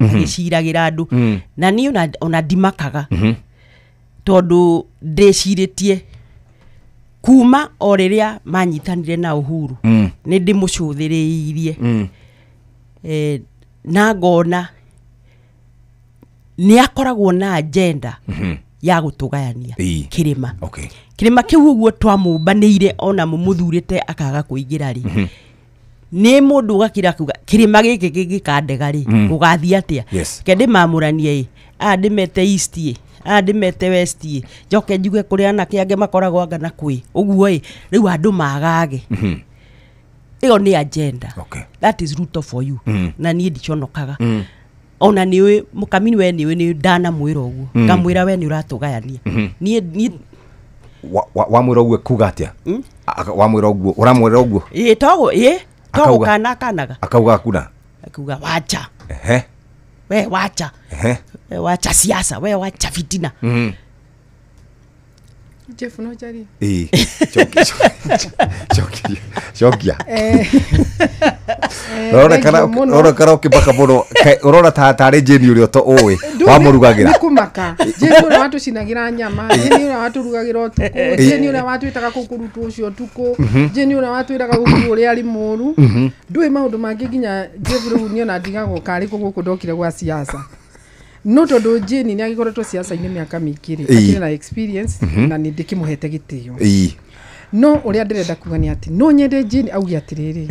na ni ona dimakaga tondu ndeciritie kuma o riria manyitanire na Uhuru ni ndimucuthiriirie na ngona ni akoragwo na agenda ya gutugayania kirima kirima kiu guo twamumbanire ona mumuthurite akaga kuingira ri ni mundu gakira kuga kirima giki gigikandega ri ugathia atia kende mamuranie ndimete east ndimete west njoke njuge kuria na kiange makoragwo ngana kwi uguo riu andu magage iyo ni agenda that is Ruto for you na ni ndiconokaga ona niwe mukamini we niwe ni ndana mwira uguo ngamwira we ni uratugayania ni wa mwira uguo kuga atia wa mwira uguo uramwira uguo togo kana kanaga akauga kuna akuga wacha we wacha we wacha siasa we wacha fitina Jeff no jari chokia Rora karaoke baka bono urora tare Jeni uri to owe wa murugagira nikumaka Jeni uri watu sinagira nyama Jeni uri watu rugagira otuko Jeni uri watu itaka kukurutu ucio tuko Jeni uri watu itaka gukuru uri ari muru ndui maundu mangi ginya Jeff ru niona ndigago kari guku ndokire gwa siasa no tondu Jeni ni agikoretwo siasa-ini miaka mikiri akiri na experience na ni ndikimuhete gitio no uria ndirenda kuga ni ati no nyende Jeni augi atiriri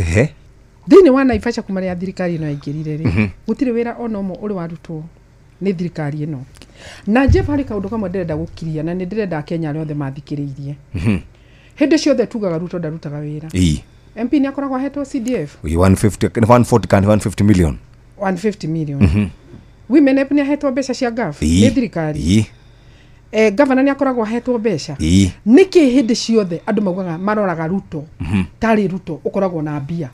thini wa Naivasha kumaria thirikari ino yaingirire ri gutire wira ona mo uri warutwo ni thirikari ino na Jeff hari kaundu kamwe ndirenda gukiria na ni ndirenda Kenya ari othe mathikiriirie hindi ciothe tugaga Ruto ndarutaga wira MP ni akoragwo hetwo CDF 140 million 150 million women epnia hetwo mbeca cia gaf ni thirikari governor ni akoragwo hetwo mbeca niki hindi ciothe andu maugaga maroraga Ruto tari Ruto ukoragwo na mbia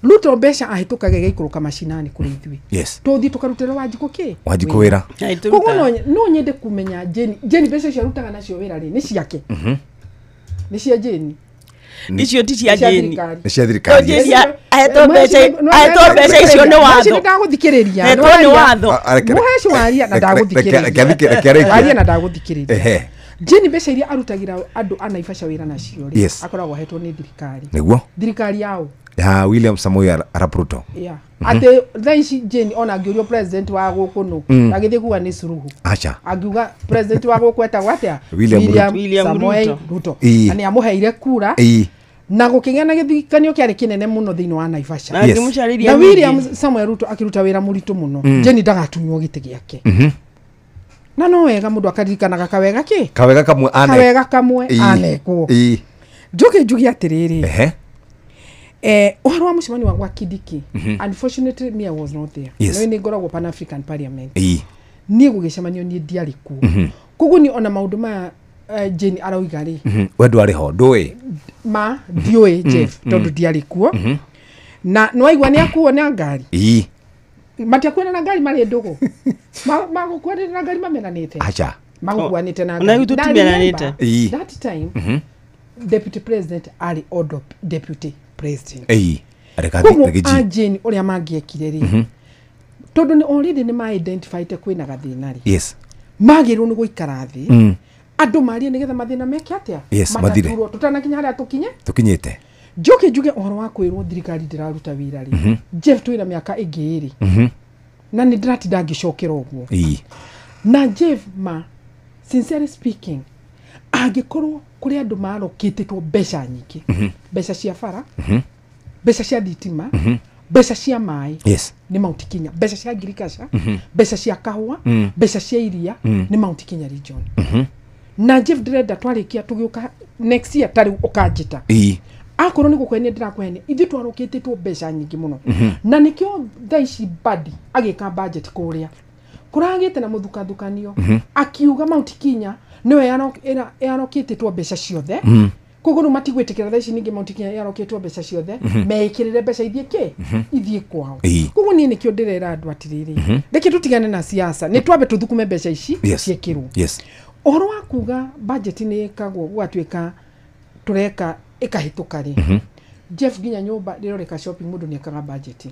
Ruto mbeca ahitukage geikuruka mashinani kuri ithui tuthi tukarutira Wanjiku ki Wanjiku wira koguo no nyende kumenya Jeni mbeca cia rutaga nacio wira ri ni ciake ni cia Jeni nicio ti cia Jeni ni cia thirikari aheto mbeca icio ni watho ndaguthikiriria ni watho muhecu waria na ndaguthikiriria waria na ndaguthikiriria Jeni mbeca iria arutagira andu a Naivasha wira nacio ri akoragwo hetwo ni thirikari niguo thirikari yao ya William Samoei Arap Ruto ate thaici Jeni ona ngiurio president wa guku nu agithie kuga ni Suluhu acha agiuga president wa guku eta gwatia William Samoei Ruto ani amuheire kura na gukigea na githikanio kiari kinene muno thiini wa Naivasha na William Samoei Ruto akiruta wira muritu muno Jeni ndagatunywo gite giake na no wega mundu akaririkanaga kawega kamwe anekwo njugi atiriri uhoro wa mucemani wa Kidiki unfortunately me I was not there no ni ngoragwo Pan African Parliament ni gugicemanio ni ndiariku kugu ni ona maundu ma Jeni arauga ri we ndwari ho ndui ma ndiui Jeff tondu ndiarikuo na no aigua ni akuo na ngari matia kwena na ngari mari ndugu magukwenda na ngari mamenanite acha magukwanite na ngari that time deputy president ali odo deputy president Jeni uria mangiekire ri tondu ni already ni ma identified kwina gathina ri magiru ni guikara thi andu maria nigetha mathina meke atia mathire tutanakinya haria tukinyite njuge uhoro wa kwirwo thirikari ndiraruta wira ri Jeff twina miaka ingi iri na ni ndiratinda ngicokera uguo na Jeff sincerely speaking agikorwo kuri andu marokititwo mbeca nyingi mbeca cia bara mbeca cia thitima mbeca cia mai ni Mount Kenya mbeca cia agriculture mbeca cia kahua mbeca cia iria ni Mount Kenya region na Jeff ndirenda twarikia tugiuka next year tari ukanjita akorwo ni gukwene ndirakwene ithi twarokititwo mbeca nyingi muno na nikio thaici badi agika budget kuria kuragite na muthukathukanio akiuga Mount Kenya niwe yarokititwo mbeca ciothe kuguru matigwitikira thaici ningi Mount Kenya yarokitwo mbeca ciothe meikirire mbeca ithie ki ithie kwao kugu ni nikio ndirera andu atiriri reke tutigane na siasa ni twabe tuthukume mbeca ici ciekirwo uhoro wa kuga budget ni ikagwo gwatuika tureka ikahituka ri Jeff ginya nyumba riroreka shopping mundu ni akaga budget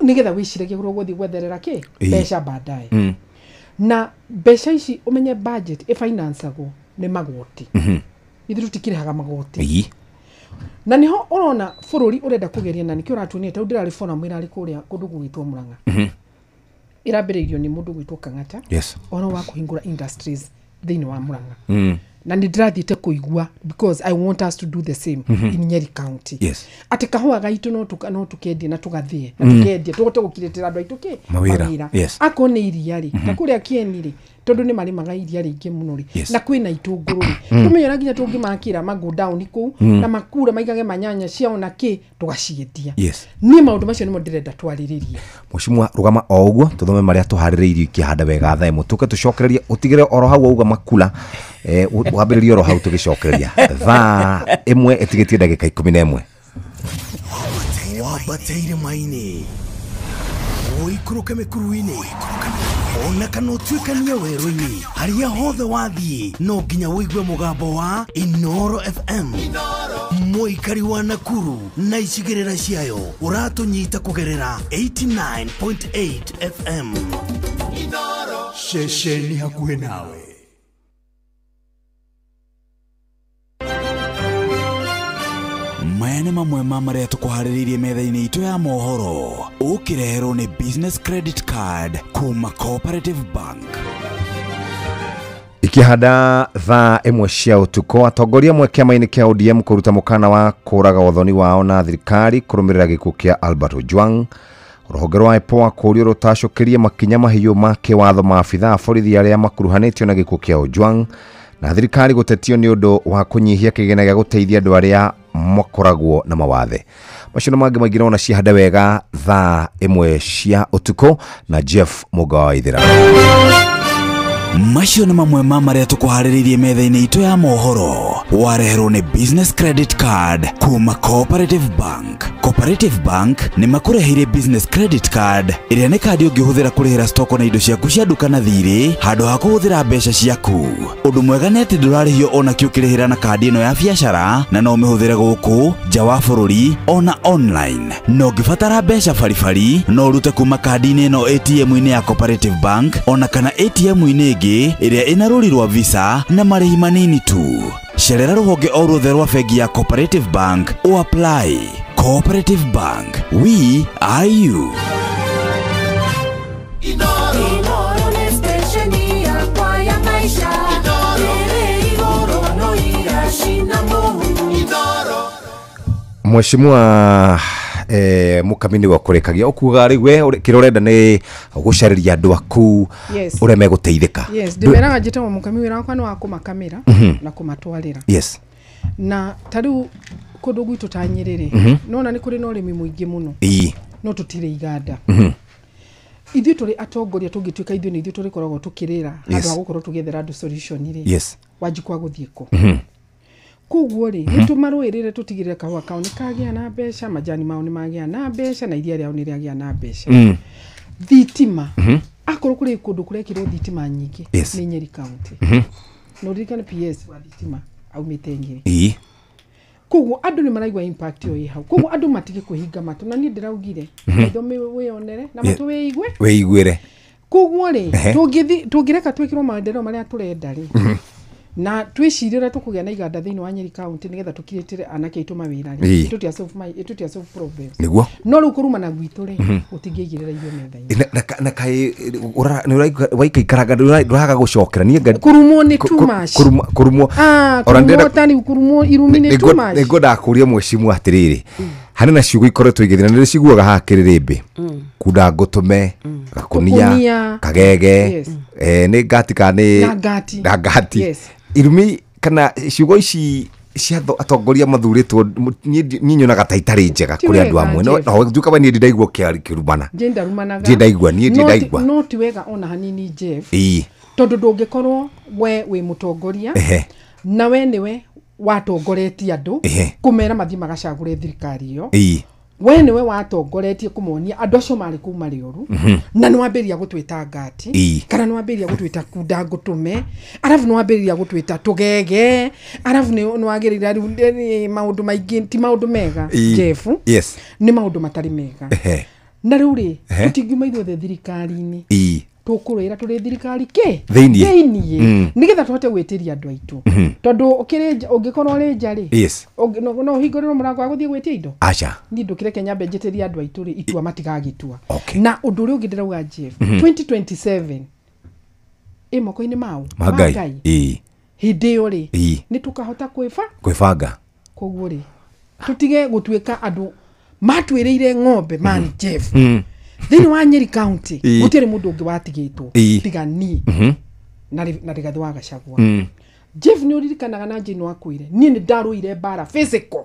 nigetha wicirege guthi gwetherera ki mbeca baadaye na mbeca ici umenye budget ifinanceagwo ni magoti ithiru tikirihaga magoti na niho urona bururi urenda kugeria na nikio ratunia ta ndirari forum irari kuria kundu gwitwo Murang'a irambiririo ni mundu gwitwo Kang'ata oro wa kuhingura industries thini wa Murang'a na ndirathite kuigua because I want us to do the same in Nyeri County ati kahua gaitu no tukendia na tugathie na tukendia tugote gukiretera andu aitu ki mawira akone iriari ta kuria kienire tondu ni mari maga iriari ingi muno ri na kwina itunguru ri tumenyera nginya tungimakira mago down ku na makura maigage manyanya ciao na ki tugaciendia ni maundu macio nimo ndirenda twariririe Mheshimiwa rugama o uguo tuthome maria tuhaririirie ikihanda wega thaa imwe tuke tucokereria utigire oro hau auga makula wambiririe oro hau tugicokereria thaa imwe etigitie ndagika 11 wabateire maini oikuruke mekuruini ona kana tuikania werũ-inĩ haria hothe wathiĩ no nginya wĩigue mũgambo wa Inoro FM mũikari wa Nakuru na icigĩrĩra ciayo ũratũnyita kũgerera 89.8 FM Inoro ceceni hakuhĩ nawe. Maya nĩ mamwe ma marĩa tũkũharĩrĩirie metha-inĩ itũ ya mohoro ũkĩreherwo nĩ business credit card kuma Cooperative Bank. Ikihanda thaa imwe cia utuko atongoria mwe kĩama-inĩ kĩa ODM kũruta mũkana wa kũraga wathoni wao na thirikari kũrũmĩrĩra gĩkuũ kĩa Albert Ojwang. Rũhonge rwa IPOA kũũrio rũtacũkĩrie makinya mahiũ ma kĩwatho ma abithaa a borithi arĩa makuruhanĩtio na gĩkuũ kĩa Ojwang na thirikari gũtetio nĩ ũndũ wa kũnyihia kĩgĩna gĩa gũteithia andũ arĩa makoragwo na mawathe. Macio mangĩ maingĩ na ciahanda wega thaa imwe cia utuko na Jeff Mugawaithira. Macio nĩ mamwe ma marĩa tũkũharĩrĩirie metha-inĩ itũ ya mohoro wareherwo nĩ business credit card kuma Cooperative Bank. Cooperative Bank nĩ makũreheire business credit card ĩrĩa nĩ kandi ũngĩhũthĩra kũrĩhĩra stoko na indo ciaku cia duka na thirĩ handũ ha kũhũthĩra mbeca ciaku. Ũndũ mwega nĩ atĩ ndũrarĩhio ona kĩ ũkĩrĩhĩra na kandi ĩno ya biacara na no ũmĩhũthĩre gũkũ nja wa bũrũri ona online. No ũngĩbatara mbeca baribari no ũrute kuma kandi-inĩ ĩno ATM-inĩ ya Cooperative Bank ona kana ATM-inĩ ĩngĩ ĩrĩa ĩna rũri rwa visa na marĩhi manini tu. Cerera rũhonge o ruothe rwa bengi ya Cooperative Bank o apply. Cooperative Bank, we are you. Inoro ni stesheni ya kwa ya maisha. Inoro no irashina mungu. Inoro. Mheshimiwa mukamini wa kurekagia okuga riwe kirorenda ni gucariria andu aku ure meguteithika. Ndimeraga njitwa mukami wira wakwa no akumakamira na kumatwarira. Na tariu kundu gwitu ta Nyerere nona ni kuri no rimi muingi muno no tutire iganda ithuĩ tũrĩ atongoria tũngĩtuĩka ithuĩ nĩ ithuĩ tũrĩkoragwo tũkĩrĩra handũ ha gũkorwo tũgethera andũ solution rĩ wanjikwa gũthiĩ kũ koguo rĩ nĩ tũmarũĩrĩre tũtigĩrĩre kahũa kao nĩ kagĩa na mbeca majani mao nĩ magĩa na mbeca na iria rĩao nĩ rĩagĩa na mbeca thitima akorwo kũrĩ kũndũ kũrekĩrwo thitima nyingĩ nĩ Nyeri County no ririkane PS wa thitima aumĩte Nyeri koguo andũ nĩ maraigua impact yo hau koguo andũ matige kwĩhinga matũ na niĩ ndĩraugire ithome wĩonere na matũ wĩiguĩre koguo rĩ tũngĩreka twĩkĩrwo maendeleo marĩa tũrenda rĩ na twĩcirĩra tũkũgĩa na iganda thĩinĩ wa Nyeri County nĩgetha tũkirĩtĩre anake aitũ mawĩra rĩ ĩtũtia solve problem nĩguo no rĩu kũruma na gwitũ rĩ ũtingĩigĩrĩra irio metha-inĩ na kaĩ waikaikaranga ndũraga gũcokera niĩ kurumwo nĩ too much kurumwo kurumwo irumi nĩ too much nĩguo ndakũria mheshimiwa atĩrĩrĩ hanĩ na ciugo ikoretwo igĩthina nĩ ciguaga haha kĩrĩrĩmbĩ kunda ngũtũme gakunia kagege nĩ ngati kana nĩ ngati irumi kana ciugo ici cia atongoria mathurĩtwo niĩ nyonaga ta itarĩ njega kũrĩ andũ amwe no nduĩka niĩ ndĩraigua kĩrumana ndaigua niĩ ndaigua no ti wega ona hanini Jeff tondũ ndũngĩkorwo we wĩ mũtongoria na we nĩwe watongoretie andũ kũmera mathi magacagũre thirikari iyo we nĩwe watongoretie kũmonia andũ acio marĩ kuma rĩoru na nĩ wambĩrĩria gũtwĩta ngati kana nĩ wambĩrĩria gũtwĩta kunda ngũtũme arabu nĩ wambĩrĩria gũtwĩta tũgege arabu nĩ wagĩrĩra maũndũ maingĩ ti maũndũ mega Jeff nĩ maũndũ matarĩ mega na rĩu rĩ tũtingiuma ithuothe thirikari-inĩ tukurira turi thirikari ke thĩinĩ nigetha tuhote gwĩtĩria andũ aitũ tondu ũngĩkorwo ri njari no hingũrĩrwo mũrango wa gũthiĩ gwĩtia indo acha ni ndũkĩreke nyambe njĩtĩria andũ aitũ ri itua matigagitua na ũndũ ũrĩa ũngĩ ndĩrauga Jeff 2027 moko-inĩ mau Ngai hĩndĩ ĩyo rĩ nĩ tũkahota kwĩbanga koguo rĩ tutige gũtuĩka andũ matuĩrĩire ng'ombe man Jeff thĩinĩ wa Nyeri County gũtirĩ mũndũ ũngĩ watigĩtwo tiga ni na Rigathĩ wa Gachagua Jeff nĩ ũririkanaga na Jane Wakwire niĩ nĩ ndarũire bara physical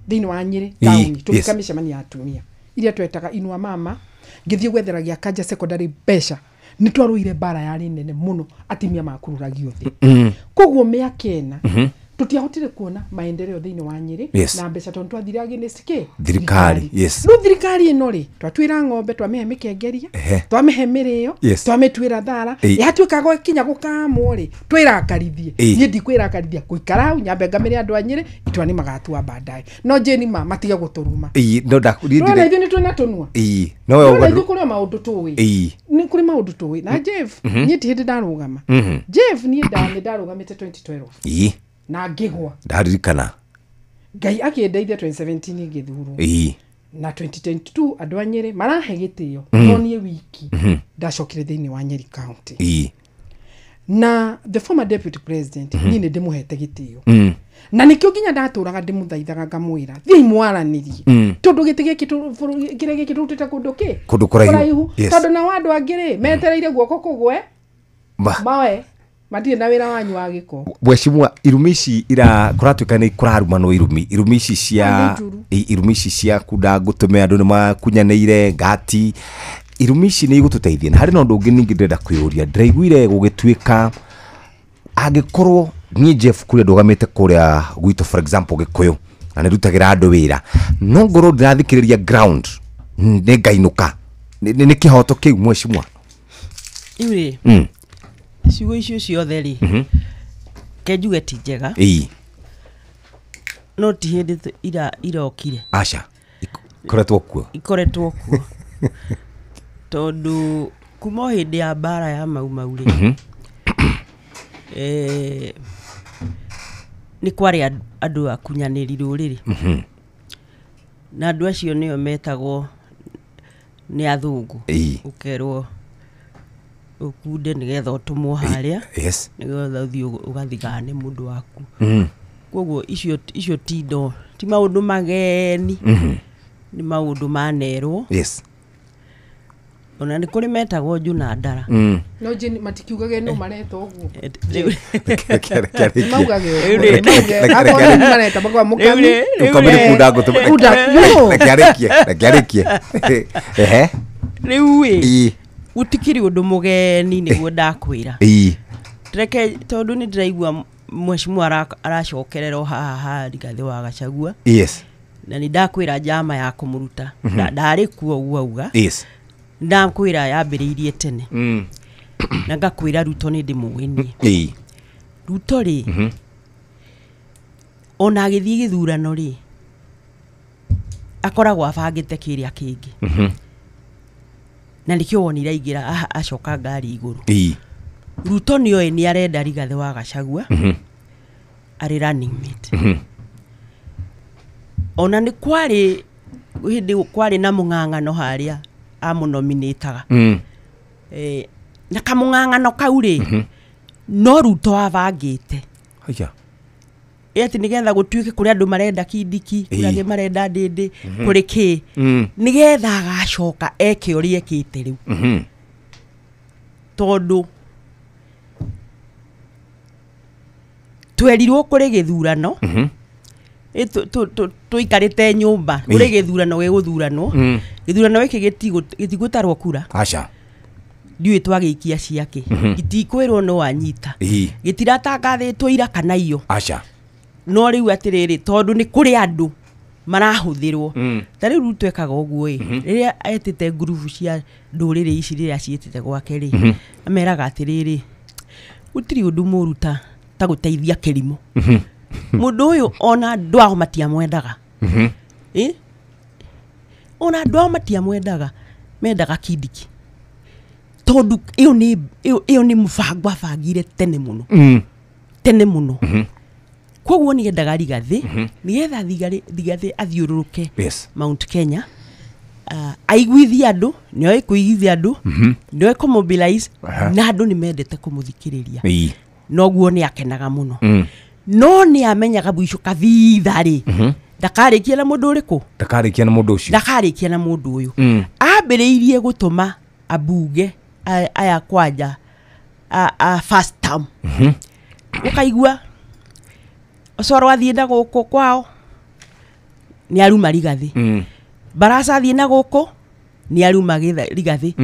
thĩinĩ wa Nyeri County tũgĩka mĩcemanio ya atumia iria twetaga Inua Mama ngĩthiĩ gwetheragia Kanja Secondary mbeca nĩ twarũire bara yarĩ nene mũno atimia makururagio thĩ koguo mĩaka ĩna tutiahotire kuona maendeleo thĩinĩ wa Nyeri na mbeca tondu twathire against thirikari no thirikari ĩno rĩ twatwĩra ng'ombe twamĩhe mĩkengeria twamĩhe mĩrĩo twamĩtwĩra thara yatuĩkaga kinya gũkamwo rĩ twĩrakarithie niĩ ndikwĩrakarithia gũikara hau nyambe ngamĩre andũ a Nyeri itua nĩ magatua baadaye no Jane matige gũtũruma no ndakurindire no ithuĩ nĩ twĩna tũnua no wewe ithuĩ kũrĩ maũndũ tũĩ nĩ kũrĩ maũndũ tũĩ na Jeff niĩ ti hĩndĩ ndarũgama Jeff niĩ ndarũgamĩte 2012 na ngĩgwa ndaririkana Ngai akĩndeithia 2017 ngĩthurwo na 2022 andũ a Nyeri marahe gĩtĩo no niĩ wiki ndacokire thĩinĩ wa Nyeri County na the former deputy president niĩ nĩ ndĩmũhete gĩtĩo na nĩkĩo nginya ndatũraga ndĩmũthaithaga ngamwĩra thiĩ mwaranirie tondu gĩtĩ gĩkĩ kĩrĩa gĩkĩ tũrutĩte kũndũ kũraihu tondu na andũ angĩ rĩ metereire guoko kũgwe mawe matirĩ na wĩra wanyu wa gĩko Mheshimiwa irumi ici kũratuĩka nĩ kũrarumanwo irumi ici cia kunda gũtũme andũ nĩ makunyanĩire ngati irumi ici nĩ igũtũteithia na harĩ na ũndũ ũngĩ ningĩ ndĩrenda kwĩyũria ndĩraiguire gũgĩtuĩka angĩkorwo niĩ Jeff kũrĩa ndũgamĩte kũrĩa gwitũ for example Gĩkũyũ na nĩ ndutagĩra andũ wĩra no ngorwo ndĩrathikĩrĩria ground nĩ ngainũka nĩ kĩhoto kĩu Mheshimiwa iwe ciugo icio ciothe rĩ kenjuge ti njega no ti hĩndĩ irokire acha ikoretwo kuo tondu kuma hĩndĩ ya bara ya mau rĩ nĩ kwarĩ andũ akunyanĩri rũrĩrĩ na andũ acio nĩo metagwo nĩ athũngũ ũkerwo ukunde nigetha ũtũmwo harĩa nigetha ũthiĩ ũgathigane mũndũ waku koguo icio ti maũndũ mageni nĩ maũndũ manerwo ona nĩ kũrĩ metagwo Njuna Ndara no Jane matikiugage no mareta ũguo rĩu utikiri undu mugeni niguo ndakwira reke tondu ni ndiraigua Mheshimiwa aracokerera haha Rigathĩ wa Gachagua na ni ndakwira njama ya kumuruta ndari kuo uauga ndakwira yambĩrĩirie tene na ngakwira Ruto ni ndimũgenie Ruto ri ona agĩthiĩ gĩthurano ri akoragwo abangĩte kĩrĩa kĩngĩ na nikio wonira igira acoka ngari iguru Ruto nĩoĩ nĩ arenda Rigathĩ wa Gachagua arĩ running mate ona nĩ kwarĩ na mũng'ang'ano harĩa amũnominĩtaga na kamũng'ang'ano kau rĩ no Ruto abangĩte eti nigetha gũtuĩke kũrĩ andũ marenda Kindiki kũrĩ marenda Ndĩndĩ kũrĩ kĩ nigetha agacoka eke ũrĩa ekĩte rĩu tondu twerirwo kũrĩ gĩthurano tuikarĩte nyũmba kũrĩ gĩthurano gĩgũthuranwo gĩthurano gĩkĩ gĩtigũtarwo kura acha ndiũĩ twagĩikia ciake itikwĩrwo no anyita gĩtiratangathĩtwo ira kana iyo acha no rĩu atĩrĩrĩ tondu nĩ kũrĩ andũ marahũthĩrwo ta rĩu Ruto ekaga ũguo rĩrĩa etĩte ngurubu cia ndũrĩrĩ ici rĩrĩa ciĩtĩte gwake rĩ ameraga atĩrĩrĩ gũtirĩ ũndũ mũruta ta gũteithia kĩrimũ mũndũ ũyũ ona andũ ao matiamwendaga ona andũ ao matiamwendaga mendaga Kindiki tondu iyo ni mubango abangire tene muno tene muno koguo ni gendaga Rigathi ni getha Rigathi athiururuke Mount Kenya aiguithia andu ni oi kuiguithia andu ni oi mobilize na andu ni mendete kumuthikiriria noguo ni akenaga muno no ni amenyaga bwisho kathitha ri ndakarikia na mundu uriku ndakarikia na mundu ucio ndakarikia na mundu uyu ambiriirie gutuma abunge aya kwanja first term ukaigua Osoro athie na guku kwao ni aruma Rigathi Barasa athie na guku ni aruma Rigathi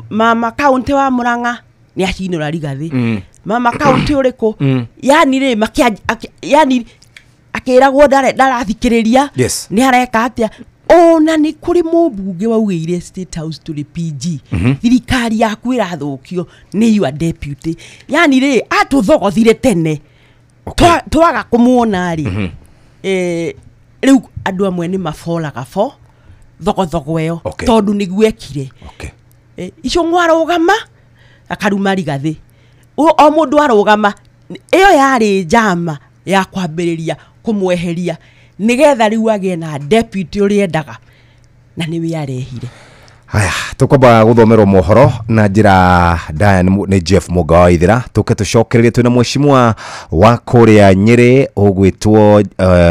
mama county wa Murang'a ni acinura Rigathi mama county uriku yani ri yani akiragwo ndarathikiriria ni hareka atia ona ni kuri mubunge waugire State House tuli PG thirikari yaku irathukio ni your deputy yani ri atuthogothire tene twaga kumuona ri riu andu amwe ni mafolaga fo thogothogo eyo tondu niguo ekire icio ngwarugama akaruma Rigathi o mundu arugama iyo yari jama ya kwambiriria kumweheria nigetha riu agie na deputy uriendaga na niwe yarehire haya tukwamba guthomerwo mohoro na njira ndaya ni Jeff Muga wa Ithira tuke tucokererie twina mweshimwa wa kuria Nyeri ugwitwo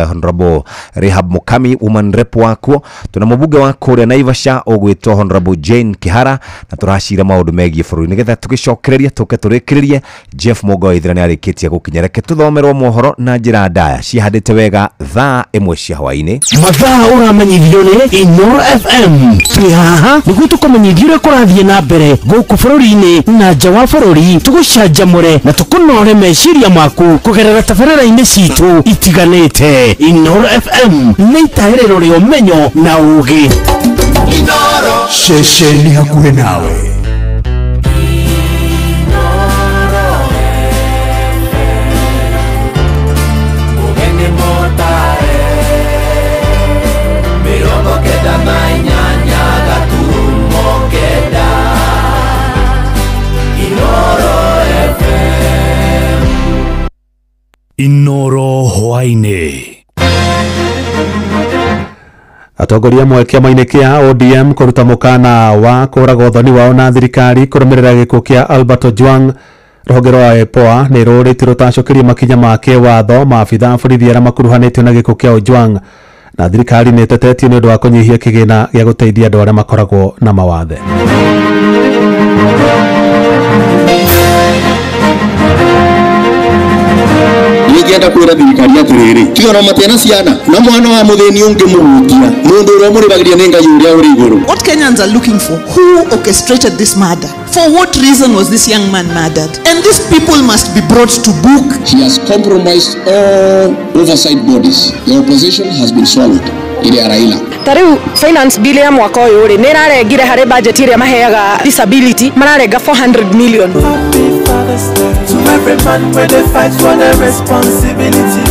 Honorable Rehab Mukami woman rep wako tuna mubunge wa kuria Naivasha ugwitwo Honorable Jane Kihara na turashira maundu megie bururi nigetha tugicokererie tuke turikirie Jeff Muga wa Ithira ni arikitie gukinyereke tuthomerwo mohoro na njira ndaya cihandite wega thaa imwe cia hwaini mathaa uramenyithio ni Inoro FM twihaha niguo tukomenyithio uria kurathie na mbere guku bururi-ini na nja wa bururi tugucanjamure na tukunore meciria maku kugerera tabarĩra-inĩ citu itiganĩte Inoro FM nĩ itaĩrĩro rĩa ũmenyo na ũũgĩ Inoro ceceni hakuhĩ nawe Inoro hwaine atongoria amwe kĩama-inĩ kĩa ODM kũruta mũkana wa kũraga ũthoni wao na thirikari kũrũmĩrĩra gĩkuũ kĩa Albert Ojwang rũhonge rwa EPOA nĩ rũrĩtie rũtacũkĩrie makinya ma kĩwatho maabitha borithi arĩa makuruhanĩtio na gĩkuũ kĩa Ojwang na thirikari nĩ ĩtetetie nĩ ũndũ wa kũnyihia kĩgĩna gĩa gũteithia andũ arĩa makoragwo na mawathe Nikienda kwira thirikari atiriri tiga no matena ciana na mwana wa mutheni ungi muhutia mundu uria muribagiria ni ngai uria uri iguru. What Kenyans are looking for, who orchestrated this murder? For what reason was this young man murdered? And these people must be brought to book. He has compromised all oversight bodies. The opposition has been swallowed. Ile ya Raila. Tariu finance bill ya mwaka uyu ri nirarengire hari budget iria maheaga disability mararenga 400 million. To every man where they fight for their responsibility.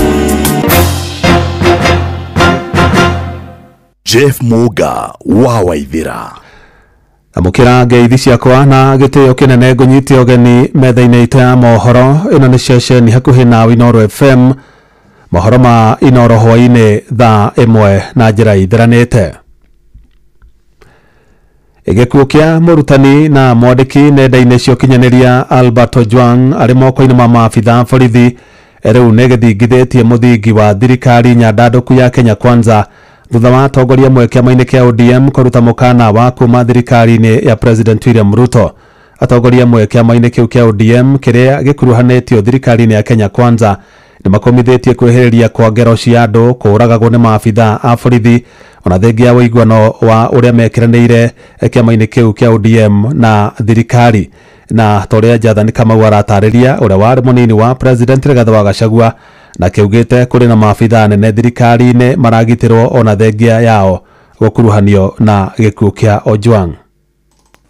Jeff Muga wa Waithira amukira ngeithi ciakwa na gitio kinene ngunyite ogeni metha-inĩ itũ ya mohoro ĩno nĩ ceceni hakuhĩ na Inoro FM mohoro ma Inoro hwainĩ thaa ĩmwe na njĩra ithiranĩte gĩkuũ kĩa mũrutani na mwandĩki nenda-inĩ cia ũkinyanĩria Albert Ojwang arĩ moko-inĩ ma maabitha borithi rĩu nĩ gĩthingithĩtie mũthingi wa thirikari nyandandũku ya Kenya Kwanza thutha wa atongoria amwe kĩama-inĩ kĩa ODM kũruta mũkana wa kuma thirikari-inĩ ya President William Ruto atongoria amwe kĩama-inĩ kĩu kĩa ODM kĩrĩa gĩkuruhanĩtio thirikari-inĩ ya Kenya Kwanza nĩ makomithĩtie kwĩhĩrĩria kwa ngero cia andũ kũragagwo nĩ maabitha a borithi ona thengia ya ũiguano wa ũrĩa mekiranĩire kĩama-inĩ kĩu kĩa ODM na thirikari na torĩa Jathani Kamau aratarĩria ũrĩa warĩ mũnini wa President Rigathi wa Gachagua na kiugĩte kũrĩ na maabitha nene thirikari-inĩ maragitĩrwo ona thengia yao gũkuruhanio na gĩkuũ kĩa Ojwang.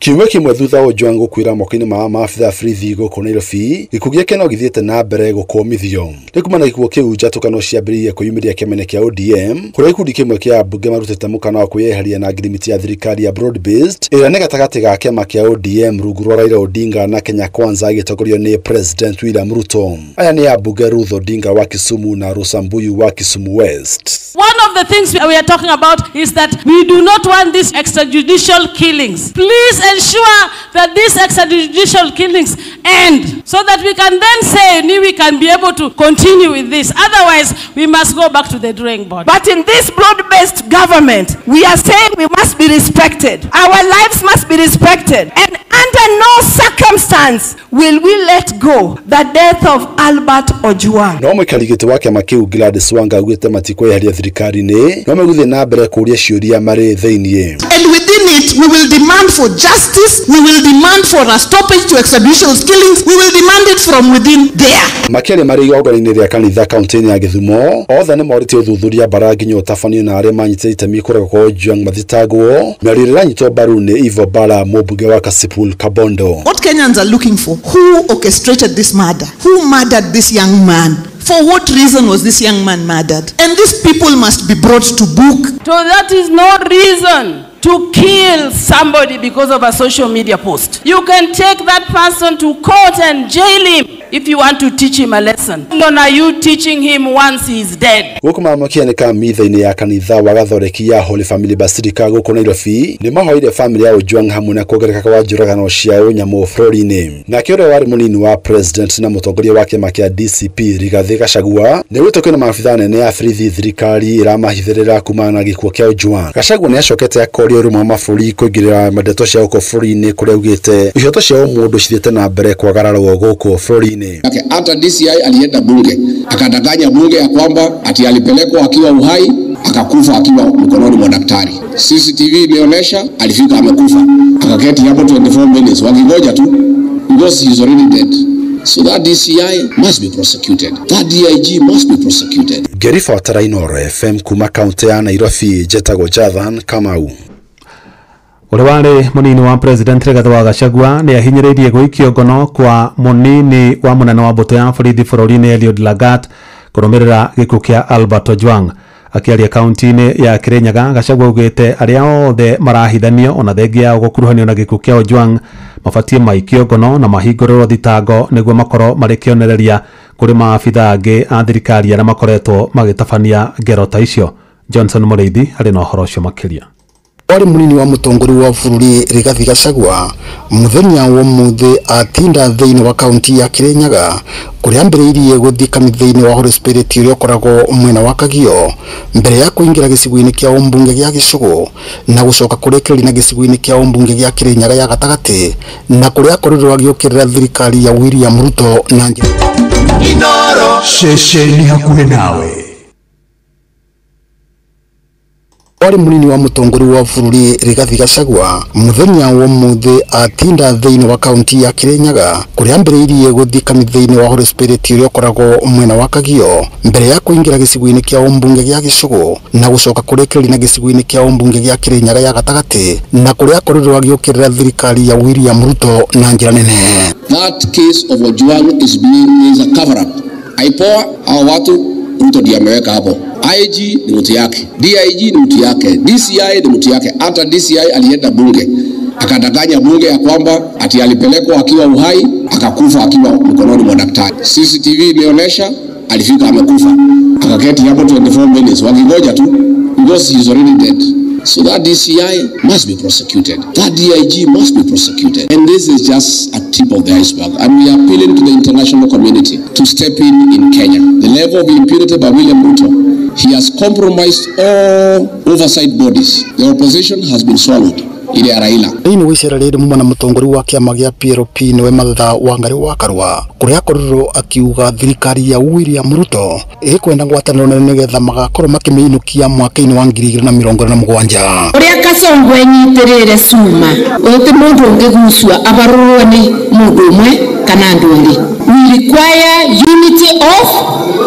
Kiumia kimwe thutha Ojwang gukwira moko-ini ma maabitha borithi guku Nairobi, gikuũ gĩake no githiĩte na mbere gũkũmithio. Rĩu kumana na gĩkuũ kĩu njatũkano ciambĩrĩirie kwĩyumĩria kĩmene kĩa ODM, kũrĩa gĩkundi kĩmwe kĩa ambunge marutĩte mũkana wa kwĩyeheria na ngirimiti ya thirikari ya broad based ĩrĩa nĩ gatagatĩ ga kĩama kĩa ODM rungu rwa Raila Odinga na Kenya Kwanza gĩtongorio nĩ President William Ruto. Aya nĩ ambunge Ruth Odinga wa Kisumu na Rosa Mbuyu wa Kisumu West. One of the things we are talking about is that we do not want these extrajudicial killings. Please ensure that these extrajudicial killings end so that we can then say we can be able to continue with this. Otherwise, we must go back to the drawing board. But in this broad-based government, we are saying we must be respected. Our lives must be respected. And under no circumstance will we let go the death of Albert Ojwang. No mũikarĩgĩti wa kĩama kĩu Gladys Wanga augĩte matikweheria thirikari-inĩ, no megũthiĩ na mbere kũũria ciũria marĩ thĩiniĩ. And within it, we will demand for justice, we will demand for a stoppage to extrajudicial killings, we will demand it from within there. Makĩaria marĩ igongona-inĩ rĩa kanitha kaunti-inĩ ya Gĩthumo, othe nĩ morĩtie ũthuthuria bara nginya ũtabanio na arĩa manyitĩte itemi kũrega kwa Ojwang mathitangwo. Mĩario ĩrĩa ĩranyitwo mbaru nĩ Ivo Bala, mũmbunge wa Kasipul Kabondo. What Kenyans are looking for, who orchestrated this murder? Who murdered this young man? For what reason was this young man murdered? And these people must be brought to book. So that is no reason to kill somebody because of a social media post. You can take that person to court and jail him if you want to teach him a lesson. Then are you teaching him once he is dead? Gũkũ mamakĩanĩka mitha-inĩ ya kanitha wa Gathoreki ya Holy Family Basilica gũkũ Nairobi nĩ mahoire family ya Ojwang hamwe na kuongereka kwa njũragano cia ũnyamũ bũrũri-inĩ. Nake ũrĩa warĩ mũnini wa president na mũtongoria wa kĩama kĩa DCP Rigathi Gachagua nĩ gũtũ kwĩna maabitha nene ya borithi thirikari ĩramahithĩrĩra kumana na gĩkuũ kĩa Ojwang. Gachagua nĩ acokete akoria ũrũmwe wa mabũrũri kũingĩrĩra mandeto cia gũkũ bũrũri-inĩ kũrĩa augĩte ihoto cia mũndũ cithiĩte na mbere kwagararwo gũkũ bũrũri-inĩ. Hata DCI alienda bunge akadanganya bunge ya kwamba ati alipelekwa akiwa uhai akakufa akiwa mkononi mwa daktari. CCTV imeonyesha alifika amekufa, akaketi hapo 24 minutes wakingoja tu because he is already dead. So that DCI must be prosecuted. That DIG must be prosecuted. Gerifa Tarainore FM kuma kaunti ya Nairobi, Jetago Jathan Kamau. Ũrĩa warĩ mũnini wa President Rigathi wa Gachagua nĩ ahinyĩrĩirie gũikio ngono kwa mũnini wa mũnene wa mbũtũ ya borithi bũrũri-inĩ Eliud Lagat kũrũmĩrĩra gĩkuũ kĩa Albert Ojwang. Akĩaria kaunti-inĩ ya Kirinyaga, Gachagua augĩte arĩa othe marahithanio ona thengia ya gũkuruhanio na gĩkuũ kĩa Ojwang mabatiĩ maikio ngono na mahingũrĩrwo thitango nĩguo makorwo marĩ kĩonereria kũrĩ maabitha angĩ a thirikari arĩa makoretwo magĩtabania ngero ta icio. Johnson Mũrĩithi arĩ na ũhoro ũcio makĩria. Wari munini wa mũtongoria wa bũrũri Rigathi Gachagua mũthenya wa mũthĩ atinda thĩinĩ wa kaunti ya Kirinyaga kũrĩa ambĩrĩirie gũthiĩ kanitha-inĩ wa Holy Spirit ũrĩa ũkoragwo mwena wa Kagio mbere ya kũingĩra gĩcigo-inĩ kĩa ũmbunge gĩa Gĩcũgũ na gũcoka kũrekereria na gĩcigo-inĩ kĩa ũmbunge gĩa Kirinyaga ya gatagatĩ na kũrĩa akorirwo agĩũkĩrĩra thirikari ya William Ruto na njĩra Inoro ceceni hakuhĩ nawe. Wari munini wa mũtongoria wa bũrũri Rigathi Gachagua mũthenya wa mũthĩ atinda thĩinĩ wa kaunti ya Kirinyaga kũrĩa ambĩrĩirie gũthiĩ kanitha-inĩ wa Holy Spirit ũrĩa ũkoragwo mwena wa Kagio mbere ya kũingĩra gĩcigo-inĩ kĩa ũmbunge gĩa Gĩcũgũ na gũcoka kũrekereria na gĩcigo-inĩ kĩa ũmbunge gĩa Kirinyaga ya gatagatĩ na kũrĩa akorirwo agĩũkĩrĩra thirikari ya William Ruto na njĩra nene. That case of Ojwang is a cover up. Aipoa hao watu Ruto ndiye ameweka hapo. IG ni mtu yake, DIG ni mtu yake, DCI ni mtu yake. Hata DCI alienda bunge akadanganya bunge ya kwamba ati alipelekwa akiwa uhai akakufa akiwa mkononi mwa daktari. CCTV imeonyesha alifika amekufa, akaketi hapo 24 minutes wakingoja tu because he is already dead. So that DCI must be prosecuted. That DIG must be prosecuted. And this is just a tip of the iceberg. And we are appealing to the international community to step in Kenya. The level of impunity by William Ruto, he has compromised all oversight bodies. The opposition has been swallowed. Ile ya Raila. Ini wicera rĩrĩ mumana mũtongoria wa kĩama gĩa PLP nĩwe Martha Wangari wa Karua kũrĩa akorirwo akiuga thirikari ya William Ruto ĩkwenda ngwatanĩro nene nĩgetha magakorwo makĩmĩinũkia mwaka-inĩ wa 2027. Ũrĩa Kasongo enyitĩrĩire cuma ũti mũndũ ũngĩgucua abarũrwo nĩ mũndũ ũmwe kananduli. We require unity of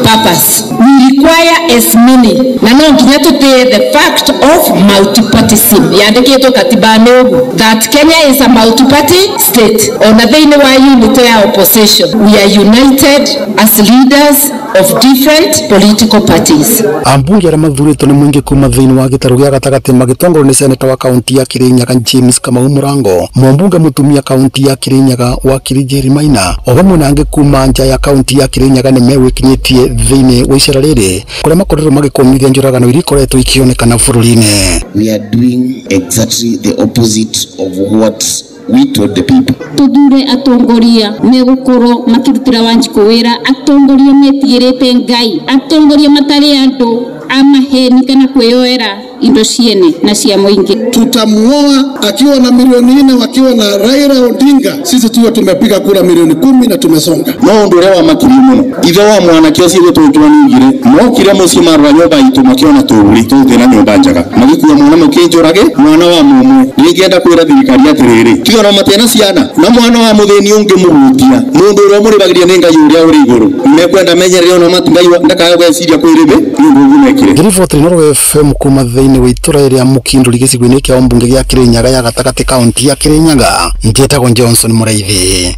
purpose. We require as many. Na no nginya tutie the fact of multipartyism. Yandikitwo katibani that Kenya is a multi-party state. Ona thiini wa unity ya opposition. We are united as leaders of different political parties. Ambunge arĩa mathurĩtwo nĩ mũingĩ kuma thĩinĩ wa gĩtarũ gĩa gatagatĩ magĩtongorio nĩ seneta wa kaunti ya Kirinyaga James Kamau Mũrango, mũmbunge mũtumia kaunti ya Kirinyaga Wakiri Njeri Maina, o hamwe na angĩ kuma nja ya kaunti ya Kirinyaga nĩ megwĩkinyĩtie thĩinĩ wa icera rĩrĩ kũrĩa makoretwo magĩkũmithia njũragano iria ikoretwo ikĩonekana bũrũri-inĩ. We are doing exactly the opposite of what we told the people. Tudure atongoria megukoro makirutira Wanjiku wira, atongoria metigirite Ngai, atongoria matari andu amaheni kana kweyoera indo ciene na cia muingi. Tutamuoa akiwa na milioni 4 wakiwa na Raila Odinga, sisi tuwe tumepiga kura milioni 10 na tumesonga. No ndure wa makiri muno ithe wa mwana kiasi gito twanigire no kire muci marwa nyumba itu makiona turi tuthina nyumba njaga magikuwa mwana mukinjurage mwana wa mumwe ningenda kwira thirikari atiriri tiga no matena ciana na mwana wa muthini ungi muhutia mundu ro muri bagiria ni Ngai uria uri iguru mekwenda menyerere no matingai ndakayo gweciria kwiribe ndu ngumekire. Riboti Noro FM kuma thĩinĩ wa itũra rĩa Mũkindũri gĩcigo-inĩ kĩa mbunge gĩa Kirinyaga ya gatagatĩ kaunti ya Kirinyaga, njĩtagwo Johnson Mũraithi.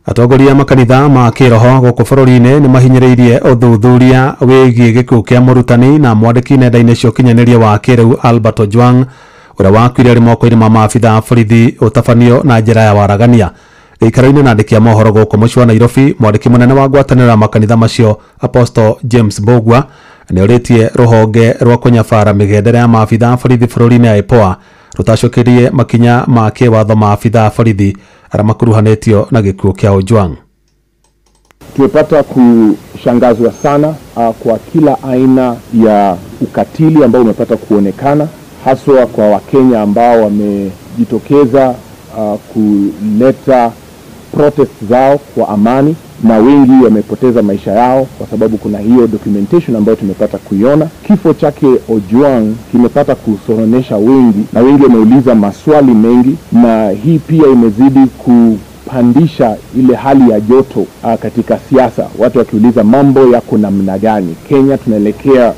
Atongoria makanitha ma kĩroho gũkũ bũrũri-inĩ nĩ mahinyĩrĩirie ũthuthuria wĩgiĩ gĩkuũ kĩa mũrutani na mwandĩki nenda-inĩ cia ũkinyanĩria wa kĩrĩu Albert Ojwang ũrĩa wakuire arĩ moko-inĩ ma maabitha borithi ũtabanio na njĩra ya waragania. Gĩikaro-inĩ na andĩki a mohoro gũkũ mũciĩ wa Nairobi, mwandĩki mũnene wa ngwatanĩro makanitha macio Apostle James Mbugua nĩ orĩtie rũhonge rwa kũnyabara mĩgendere ya maabitha borithi bũrũri-inĩ ya IPOA rũtacũkĩrie makinya ma kĩwatho maabitha borithi arĩa makuruhanĩtio na gĩkuũ kĩa Ojwang. Tumepata kushangazwa sana kwa kila aina ya ukatili ambao umepata kuonekana, haswa kwa Wakenya ambao wamejitokeza kuleta protest zao kwa amani, na wengi wamepoteza maisha yao kwa sababu kuna hiyo documentation ambayo tumepata kuiona. Kifo chake Ojwang kimepata kusononesha wengi, na wengi wameuliza maswali mengi, na hii pia imezidi kupandisha ile hali ya joto katika siasa, watu wakiuliza mambo yako namna gani. Kenya tunaelekea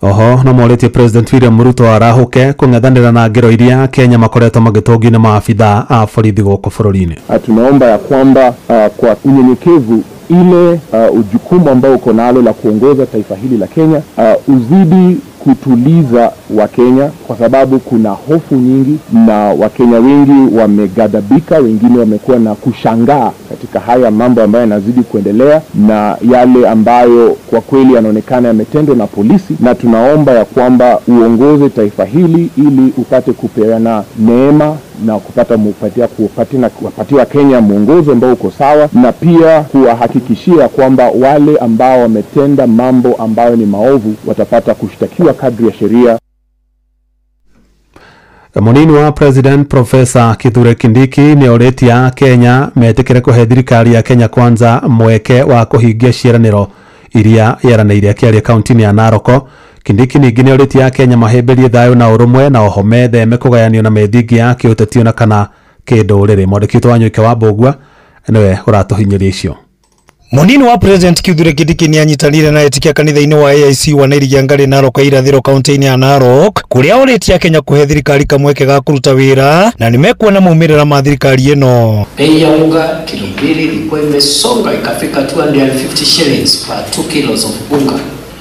Oho no moretie President William Ruto arahuke kung'ethanĩra na ngero iria Kenya makoretwo magĩtongio nĩ maabitha a borithi gũkũ bũrũri-inĩ. Tunaomba ya kwamba kwa unyenyekevu ile ujukumu ambao uko nalo la kuongoza taifa hili la Kenya uzidi kutuliza Wakenya, kwa sababu kuna hofu nyingi na Wakenya wengi wamegadhabika, wengine wamekuwa na kushangaa katika haya mambo ambayo yanazidi kuendelea na yale ambayo kwa kweli yanaonekana yametendwa na polisi, na tunaomba ya kwamba uongoze taifa hili ili upate kupeana neema na kupatia Kenya mwongozo ambao uko sawa, na pia kuwahakikishia kwamba wale ambao wametenda mambo ambayo ni maovu watapata kushtakiwa kadri ya sheria. Munini wa President Professor Kithure Kindiki nĩ orĩtie Kenya metĩkĩre kũhe thirikari ya Kenya Kwanza mweke wa kũhingia ciĩranĩro iria yeranĩire kĩaria kaunti-inĩ ya Narok. Kindiki ningĩ nĩ orĩtie Kenya mahĩmbĩrie thayũ na ũrũmwe na oho metheme kũgayanio na methingi ya kĩũteti na kana kĩndũrĩrĩ. Mwandĩki witũ Wanyoike wa Mbũgua nĩwe ũratũhinyĩria icio. Munini wa President Kithure Kindiki ni anyitanire na etikia kanitha-inĩ wa AIC wa Nairigangari Narok irathĩro kaunti-inĩ ya Narok, kũrĩa orĩtie Kenya kũhe thirikari kamweke ga kũruta wĩra na nĩmekuona maumĩrĩra ma thirikari ĩno. Bei ya unga kilo 2 ilikuwa imesonga ikafika 250 shillings per 2 kilos of unga.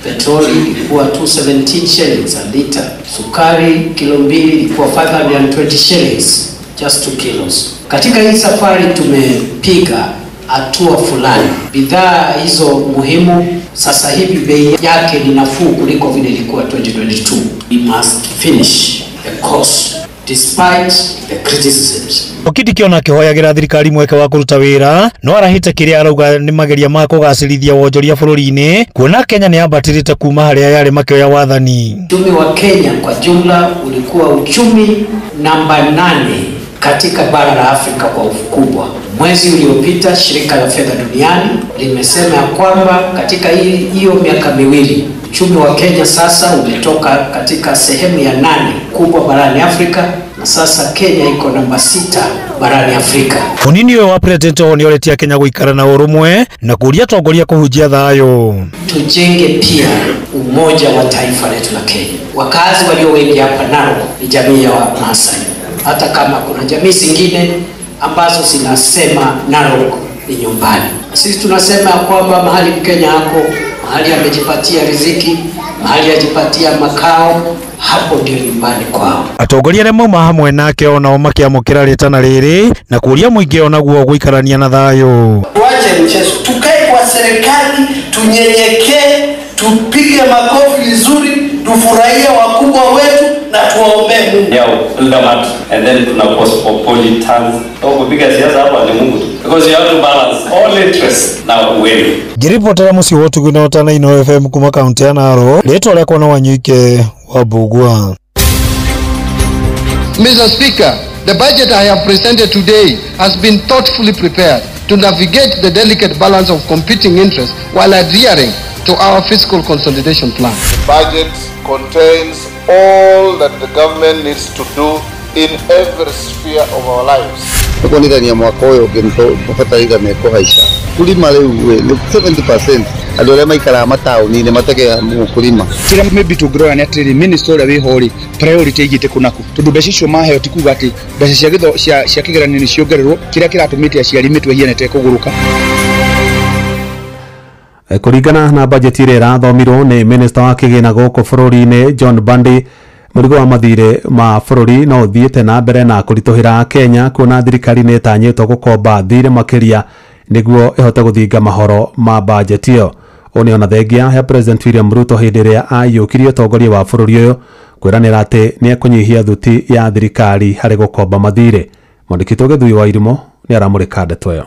Petroli ilikuwa 217 shillings a liter. Sukari kilo 2 ilikuwa 520 shillings just 2 kilos. Katika hii safari tumepiga hatua fulani. Bidhaa hizo muhimu sasa hivi bei yake ni nafuu kuliko vile ilikuwa 2022. We must finish the course despite the criticisms. Kindiki ona akĩhoyagĩra thirikari mweke wa kũruta wĩra, no arahĩte kĩrĩa arauga nĩ mageria ma kũgacĩrithia wonjoria bũrũri-inĩ, kuona Kenya nĩ yambatĩrĩte kuma harĩa yarĩ makĩoya wathani. Uchumi wa Kenya kwa jumla ulikuwa uchumi namba 8 katika bara la Afrika kwa ukubwa. Mwezi uliopita shirika la fedha duniani limesema kwamba katika hiyo miaka miwili uchumi wa Kenya sasa umetoka katika sehemu ya 8 kubwa barani Afrika na sasa Kenya iko namba 6 barani Afrika. Munini wa president onioletia Kenya guikara na urumwe na kuria tongoria kuhujia thayo. Tujenge pia umoja wa taifa letu la Kenya. Wakazi walio wengi hapa Narok ni jamii ya Wamasai, hata kama kuna jamii zingine ambazo zinasema Narok ni nyumbani. Sisi tunasema kwamba mahali Mkenya hako, mahali amejipatia riziki, mahali ajipatia makao, hapo ndio nyumbani kwao. Atongoria remo mahamwe nake onao makiamukira ritana riri na kuria muingi onaguo guikarania na thayo. Tuache mchezo, tukae kwa serikali, tunyenyekee, tupige makofi vizuri, tufurahie wakubwa wetu na tuwaombee Mungu. Yao Eldamat and then tuna cosmopolitans. Kupiga siasa hapa ni Mungu tu. Because you have to balance all interests na wewe. Giripotera musi wotu gunotana Ino FM kuma kaunti ya Narok. Leto leko na Wanyuike wa Bugwa. Mr. Speaker, the budget I have presented today has been thoughtfully prepared to navigate the delicate balance of competing interests while adhering to our fiscal consolidation plan. The budget contains all that the government needs to do in every sphere of our lives. Tukonithania mwaka uyu ngimfataiga meko haisha kulima riu 70% andu aria maikara matauni ni mategea mukulima kira maybe to grow and atiri minister we hori priority igite kunaku tundu mbeca icio maheo tikuga ati mbeca cia githo cia kigeranio ni ciongererwo kira kiratumite aciari mitwe hianete kuguruka. Kuringana na bajeti ĩrĩa ĩrathomirwo nĩ minister wa kĩgĩna gũkũ bũrũri-inĩ John Bandi, mũrigo wa mathirĩ ma bũrũri no ũthiĩte na mbere na kũritũhĩra Kenya, kuona thirikari nĩ ĩtanyĩtwo gũkomba thirĩ makĩria nĩguo ĩhote gũthinga mahoro ma bajeti ĩyo. Ũũ nĩ ona thengia ya President William Ruto hĩndĩ ĩrĩa aiyũkirie ũtongoria wa bũrũri ũyũ kwĩranĩra atĩ nĩ ekũnyihia thuti ya thirikari harĩ gũkomba mathirĩ. Mwandĩki Gĩthui wa Irimũ nĩ aramũrĩka ndeto ĩyo.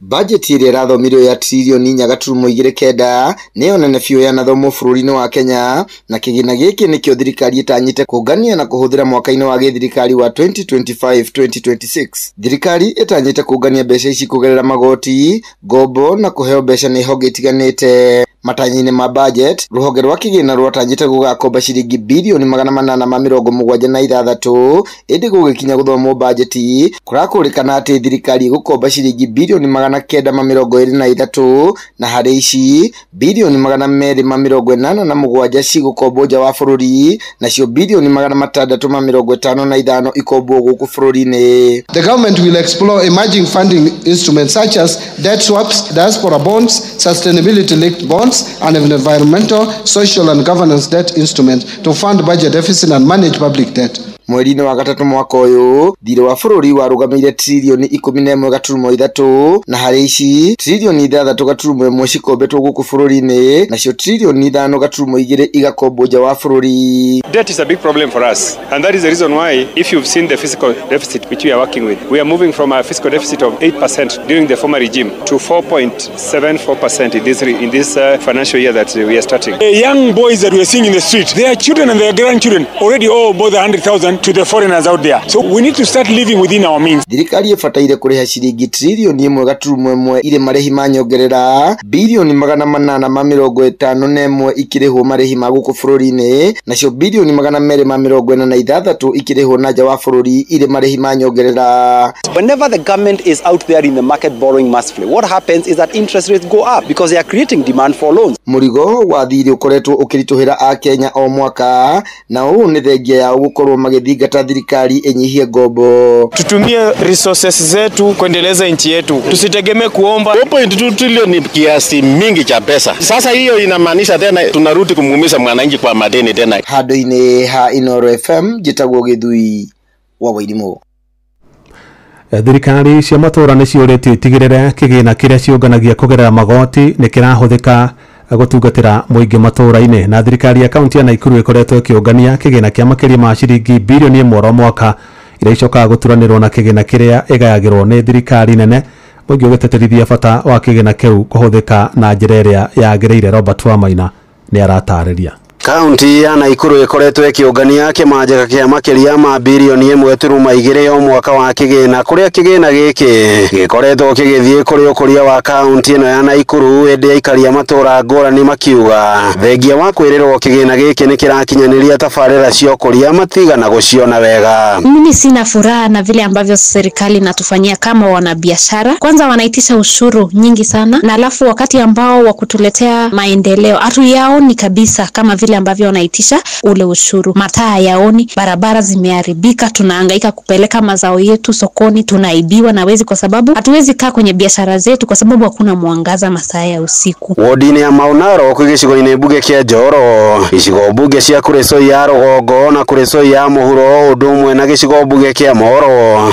Bajeti ĩrĩa ĩrathomirwo ya tririoni 4.9 nĩ onene biũ yanathomo bũrũri-inĩ wa Kenya, na kĩgĩna gĩkĩ nĩkĩo thirikari ĩtanyĩte kũngania na kũhũthĩra mwaka-inĩ wa gĩthirikari wa 2025-2026. Thirikari ĩtanyĩte kũngania mbeca ici kũgerera magoti, ngombo na kũheo mbeca nĩ honge itiganĩte. Matanya-inĩ ma budget, rũhonge rwa kĩgĩna rwatanyĩte gũgakomba ciringi birioni 876 ĩndĩ gũgĩkinya gũthomwo bajeti kũrakũrĩkana atĩ thirikari gũkomba ciringi birioni 923 na harĩ ici birioni 287 cigũkombwo nja wa bũrũri, nacio birioni 655 ikombwo gũkũ bũrũri-inĩ. The government will explore emerging funding instruments such as debt swaps, diaspora bonds, sustainability linked bonds and environmental, social and governance debt instruments to fund budget deficit and manage public debt. Mweri-inĩ wa gatatũ mwaka ũyũ thirĩ wa bũrũri warũgamĩire tririoni 11.3 na harĩ ici tririoni 6.1 cikombetwo gũkũ bũrũri-inĩ, nacio tririoni 5.2 igakombwo nja wa bũrũri. Debt is a big problem for us, and that is the reason why, if you've seen the fiscal deficit which we are working with, we are moving from a fiscal deficit of 8% during the former regime to 4.74% in this financial year that we are starting. The young boys that we are seeing in the street, their children and their grandchildren already owe more than 100,000 to the foreigners out there. So we need to start living within our means. Thirikari ĩbataire kũrĩha ciringi tririoni 1.1 irĩ marĩhi ma nyongerera, birioni 851 ikĩrĩhwo marĩhi ma gũkũ bũrũri-inĩ, nacio birioni 246 ikĩrĩhwo na nja wa bũrũri irĩ marĩhi ma nyongerera. Whenever the government is out there in the market borrowing massively, what happens is that interest rates go up because they are creating demand for loans. Mũrigo wa thirĩ ũkoretwo ũkĩritũhĩra Akenya o mwaka, na ũũ nĩ thengia ya gũkorwo magĩthingata thirikari enyihie ngombo. Tutumie resources zetu kuendeleza nchi yetu, tusitegemee kuomba. 4.2 trillion ni kiasi mingi cha pesa. Sasa hiyo inamaanisha tena tunarudi kumuumiza mwananchi kwa madeni tena. Handũ-inĩ ha Inooro FM njĩtagwo Gĩthui wa Wairimũ. Thirikari cia matũũra nĩ ciũrĩtio itigĩrĩre kĩgĩna kĩrĩa ciũnganagia kũgerera magoti nĩ kĩrahũthĩka gũtungatĩra mũingĩ matũũra-inĩ, na thirikari ya kaunti ya Naikuru ĩkoretwo ĩkĩũngania kĩgĩna kĩa makĩria ma ciringi birioni 1 mwaka iria icokaga gũturanĩrwo na kĩgĩna kĩrĩa ĩgayagĩrwo nĩ thirikari nene, mũingĩ ũgĩtĩtĩrithia bata wa kĩgĩna kĩu kũhũthĩka na njĩra ĩrĩa yagĩrĩire. Robert Wamaina nĩ aratarĩria. Kaunti ya Naikuru ikoretwo ikiungania kĩmanjĩka kĩa makĩria ma bilioni 1.2 o mwaka wa kĩgĩna, kũrĩa kĩgĩna gĩkĩ gĩkoretwo kĩgĩthiĩ kũrĩ ũkũria wa kaunti ĩno ya Naikuru hĩndĩ ya aikari a matũra ngũrani makiuga thengia wa kwĩrĩrwo kĩgĩna gĩkĩ nĩ kĩrakinyanĩria tabarĩra cia ũkũria matigana gũciona wega. Mimi sina furaha na vile ambavyo serikali inatufanyia kama wanabiashara. Kwanza wanaitisha ushuru nyingi sana, na alafu wakati ambao wa kutuletea maendeleo hatuyaoni kabisa kama vile ambavyo wanaitisha ule ushuru. Mataa yaoni, barabara zimeharibika, tunahangaika kupeleka mazao yetu sokoni, tunaibiwa na wezi kwa sababu hatuwezi kaa kwenye biashara zetu kwa sababu hakuna mwangaza masaa ya usiku. Wodini ya Maunaro kwĩgĩcigo-inĩ bunge kĩa Njoro, icigo bunge cia Kuresoi ya Rũgongo na Kuresoi ya Mũhuro ũndũ ũmwe na gĩcigo bunge kĩa Moro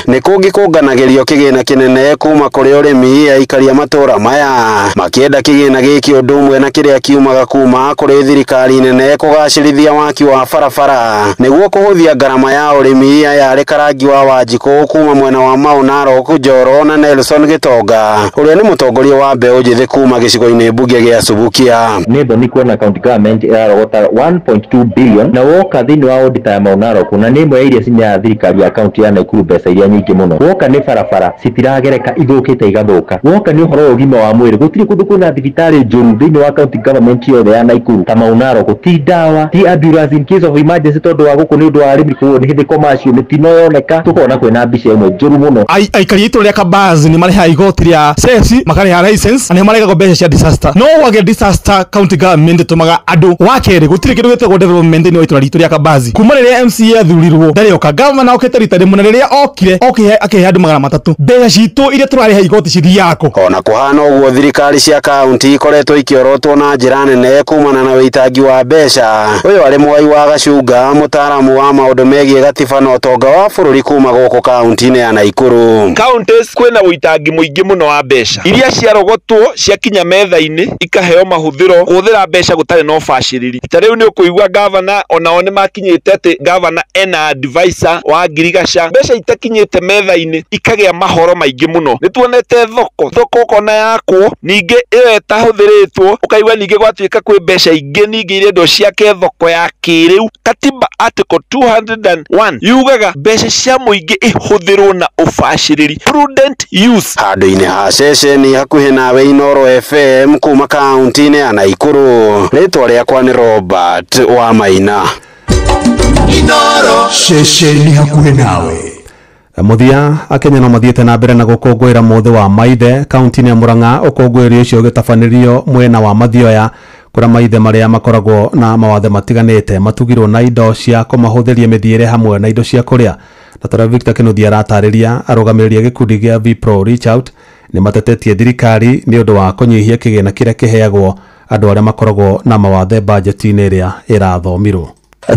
nĩ kũngĩkũnganagĩrio kĩgĩna kĩnene kuma kũrĩ ũrĩmi aikari a matũra maya makĩenda kĩgĩna gĩkĩ ũndũ ũmwe na kĩrĩa kiumaga kuma kũrĩ thirikari nene kũgacĩrithia waki wa barabara nĩguo kũhũthia ngarama ya ũrĩmi. Aya arĩ Karangi wa Wanjikũ kuma mwena wa Maunaro Njoro na Nelson Gitonga ũrĩa nĩ mũtongoria wa mbeũ njĩthĩ kuma gĩcigo-inĩ bunge gĩa Subukia. Nĩ thoni kuona county government ĩrarogota 1.2 billion na woka thĩinĩ wa audit ya Maunaro kuna nĩ imwe iria cinya thirikari ya county ya Naikuru mbeca iria nyingĩ mũno. Woka nĩ barabara citiragereka ithũkĩte igathũka. Woka nĩ ũhoro wa ũgima wa mwĩrĩ gũtirĩ kũndũ kwĩna thibitarĩ njũru thĩinĩ wa county government yothe ya Naikuru ta Maunaro, gũtirĩ ndawa, ti ambulance in case of emergency tondũ wa gũkũ nĩ ũndũ wa arĩmi kũgũo nĩ hĩndĩ commercial mĩtino yoneka tũkona kwĩna mbica ĩmwe njũru mũno. Aikari itũra rĩa Kabazi nĩ marĩha igoti rĩa cesi makarĩha license na nĩ marĩhagwo mbeca cia disaster. No wage disaster county government ĩtũmaga andũ wa kerĩ gũtirĩ kĩndũ gĩtagwo development thĩinĩ wa itũra ritũ rĩa Kabazi. Kuma rĩrĩa MCA athurirwo ndarĩ oka governor okĩte rita rĩmwe na rĩrĩa okire akĩhe andũ 300 mbeca citũ iria tũrarĩha igoti cithiako. Ona kũhana ũguo thirikari cia kaunti ikoretwo ikĩorotwo na njĩra nene kumana na wĩitangi wa mbeca. Ũyũ arĩ Mwai wa Gacunga, mũtaaramu wa maũndũ megiĩ gatiba na ũtonga wa bũrũri kuma gũkũ kaunti-inĩ ya Naikuru. Counties kwĩna wĩitangi mũingĩ mũno wa mbeca iria ciarogotwo ciakinya metha-inĩ ikaheo mahũthĩro kũhũthĩra mbeca gũtarĩ na ũbacĩrĩri. Ta rĩu nĩ ũkũigua governor onao nĩ makinyĩte atĩ governor ena advisor wa ngirigaca, mbeca itakinyĩte metha-inĩ ikagĩa mahoro maingĩ mũno. Nĩ tuonete thoko ũkona yakwo ningĩ ĩyo ĩtahũthĩrĩtwo ũkaigua ningĩ gwatuĩka kwĩ mbeca ingĩ ningĩ iria ndo ciake thoko ya kĩrĩu. Katiba article 201 yugaga mbeca cia mũingĩ ihũthĩrwo na ũbacĩrĩri, prudent use. Handũ-inĩ ha ceceni hakuhĩ nawe Inooro FM kuma kaunti-inĩ ya Naikuru, rĩtwa rĩakwa nĩ Robert wa Maina. Inooro ceceni hakuhĩ nawe. Muthia Akenya no mathiĩte na mbere na gũkũngũĩra mũthĩ wa maithe kaunti-inĩ ya Murang'a. Ũkũngũĩri ũcio ũgĩtabanĩrio mwena wa Mathioya kũrĩa maithe marĩa makoragwo na mawathe matiganĩte matugirwo na indo cia kũmahũthĩria mĩthiĩre hamwe na indo cia kũrĩa. Dr. Victor Kinuthia aratarĩria arũgamĩrĩri gĩkundi gĩa Vipro Reach Out nĩ matetetie thirikari nĩ ũndũ wa kũnyihia kĩgĩna kĩrĩa kĩheagwo andũ arĩa makoragwo na mawathe bajeti-inĩ ĩrĩa ĩrathomirwo.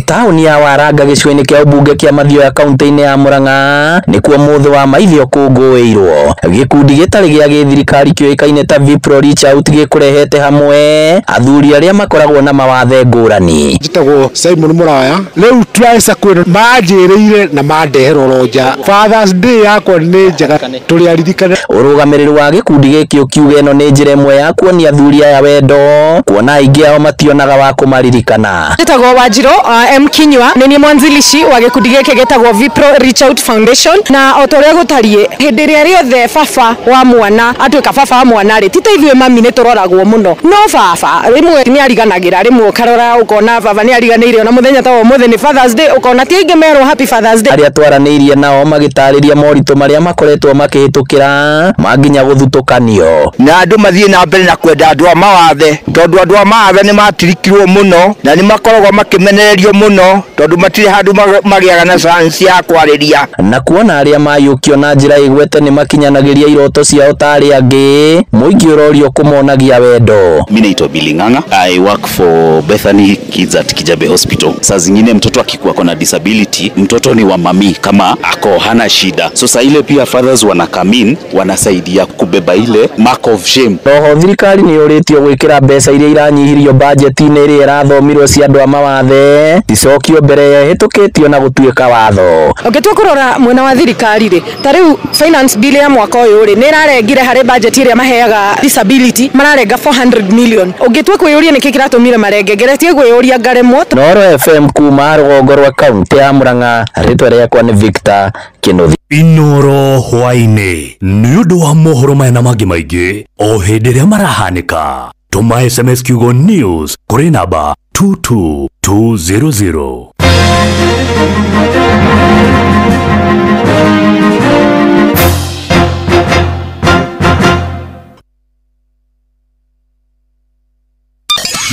Tauni ya Waranga gĩcigo-inĩ kĩa ũmbunge kĩa Mathioya kaunti-inĩ ya Murang'a nĩkuo mũthĩ wa maithe ũkũngũĩirwo. Gĩkundi gĩtarĩ gĩa gĩthirikari kĩoĩkaine ta Vipro Reach Out gĩkũrehete hamwe athuri arĩa makoragwo na mawathe ngũrani. Njĩtagwo Simon Muraya. Rĩu tũraica kwĩna manjĩrĩire na mandehera roja. Father's Day yakwa nĩ njega tũrĩaririkane. Ũrũgamĩrĩri wa gĩkundi gĩkĩ ũkiuga ĩno nĩ njĩra ĩmwe ya kuonia athuri aya wendo, kuona aingĩ ao mationaga wa kũmaririkana. Njĩtagwo Wanjiro M Kinyua nĩ mwanzilishi wa gĩkundi gĩkĩ gĩtagwo Vipro Reach Out Foundation, na otorĩa gũtariĩ hĩndĩ ĩrĩa rĩothe baba wa mwana atuĩka baba wa mwana rĩ tita ithuĩ mami nĩ tũroragwo mũno, no baba rĩmwe nĩ ariganagĩra, rĩmwe ũkarora ũkona baba nĩ ariganĩire ona mũthenya ta ũmũthĩ nĩ Father's Day ũkona ti aingĩ merwo happy Father's Day. Arĩa twaranĩirie nao magĩtarĩria moritũ marĩa makoretwo makĩhĩtũkĩra manginya gũthutũkanio na andũ mathiĩ na mbere na kwenda andũ a mawathe, tondũ andũ a mawathe nĩ matirikirwo mũno na nĩ makoragwo makĩmenererio mũno tondũ matirĩ handũ magĩaga na chance ya kwarĩria, na kuona arĩa mayũkio na njĩra ĩgwete nĩ makinyanagĩria iroto ciao tarĩ angĩ, mũingĩ ũrorio kũmonagia wendo. Mimi naitwa Billy Ng'ang'a. I work for Bethany Kids at Kijabe Hospital. Saa zingine mtoto akikuwa na disability, mtoto ni wa mami kama ako hana shida, so saa ile pia fathers wana come in wanasaidia kubeba ile mark of shame. Roho thirikari nĩ yũrĩtio gwĩkĩra mbeca iria iranyihirio budget-inĩ ĩrĩa ĩrathomirwo cia andũ a mawathe icokio mbere ya hitukitio na gutuika watho. Ongetua kurora mwena wa thirikari ri tariu finance bill ya mwaka uyu ri ni rarengire hari budget iria maheaga disability mararenga 400 million. Ongetua kwiyuria niki kiratumire marenge geretie kwiyuria ngaremwo. Noro FM kuma rugongo rwa kaunti ya Murang'a, ritwa riakwa ni Victor Kinuthi. Inoro hwaini ni undu wa mohoro mena mangi maingi o hindi ria marahanika. Tuma SMS kiugo news kuri namba 22200.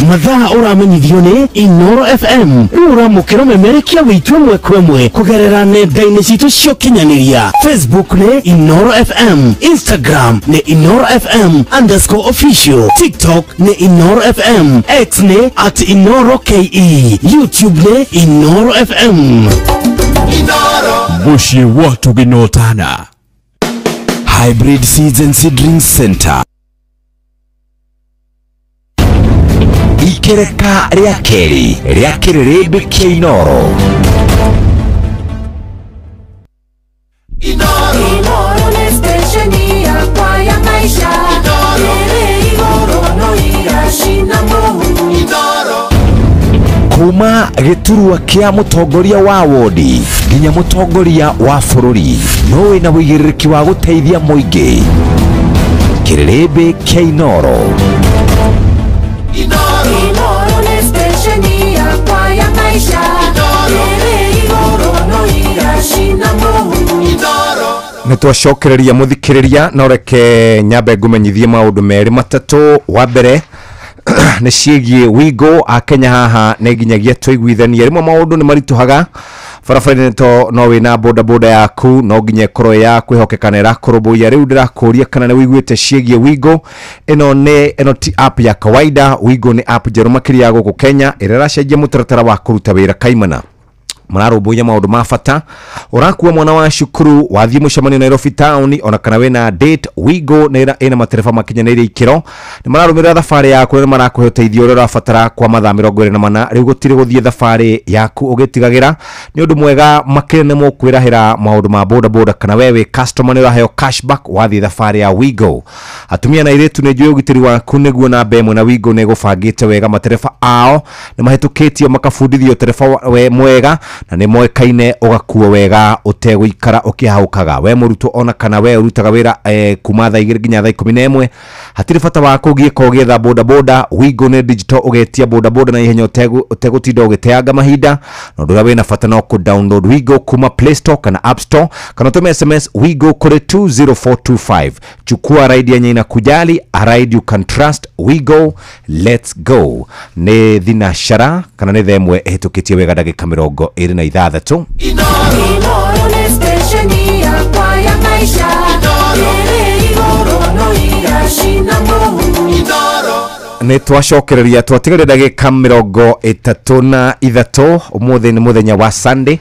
Mathaa uramenyithio ni Inoro FM uramukira memerekia witwe mwekwemwe kugerera nenda-ini citu cio kinyaniria. Facebook ni Inoro FM, Instagram ni Inoro FM_official, TikTok ni Inoro FM, X ni @InoroKE, YouTube ni Inoro FM. Bushi watu ginotana. Hybrid Seeds and Seedlings Center. Ikereka ria keri ria kiriribe kia Inoro. Inoro ni stesheni ya kwa ya maisha. Inoro no igashina muhu. Kuma giturua kia mutongoria wa wodi nginya mutongoria wa bururi no wina wigiriki wa guteithia muingi. Kiriribe kia Inoro. Inoro ni stesheni ya kwa ya maisha. Inoro no igashina muhu. Nitwacokereria muthikiriria no reke nyambe ngumenyithie maundu meri matatu. Wa mbere ni ciegie wigo a Kenya haha ne nginyagia twaiguithania rimwe maundu ni marituhaga barabara to no wina boda boda yaku no nginya koro ya kwihokekana irakurubuya riu ndirakuria kana ni wiguite ciegie wigo ino ti app ya kawaida. Wigo ni app jeru makiria guku Kenya iriracenjia mutaratara wa kuruta wira kaimana mararubuya maundu ma bata urakuwa mwana wa cukuru wathie mucemanio Nairobi town ona kana wena date. Wigo ina matereba makinyanire ikiro ni mararumira thabari yaku ni marakuhe uteithio uri urabatara kwa mathaa 24 riu gutire guthie thabari yaku ugitigagira ni undu mwega makirene mukwirahira maundu ma boda boda kana wewe customer ni uraheo cashback wathie thabari ya Wigo. Atumia na iretu ni njui ugitiri waku niguo na mbemwe na Wigo ni gubangite wega matereba ao ni mahetukitio makabundithio tereba we mwega na ni moekaine ugakuo wega uteguikara ukihaukaga we muruto ona kana we urutaga wira kuma thaa 2 nginya thaa 11 hatiri bata wa kugieka ugetha boda boda. Wigo ni digital ugetia boda boda na ihenya utegutinda ugiteanga mahinda no ndura wina bata no ku download Wigo kuma Play Store kana App Store kana tume SMS Wigo kore 20425. Chukua ride yenye inakujali, a ride you can trust. Wigo, let's go. Ne thina shara kana ne themwe ehitukitie wega dagika 26. Inoro ni stesheni ya kwa ya maisha. Inoro no igashina muhu. Ni twacokereria twatigarire dagika 33 umuthi ni muthenya wa Sunday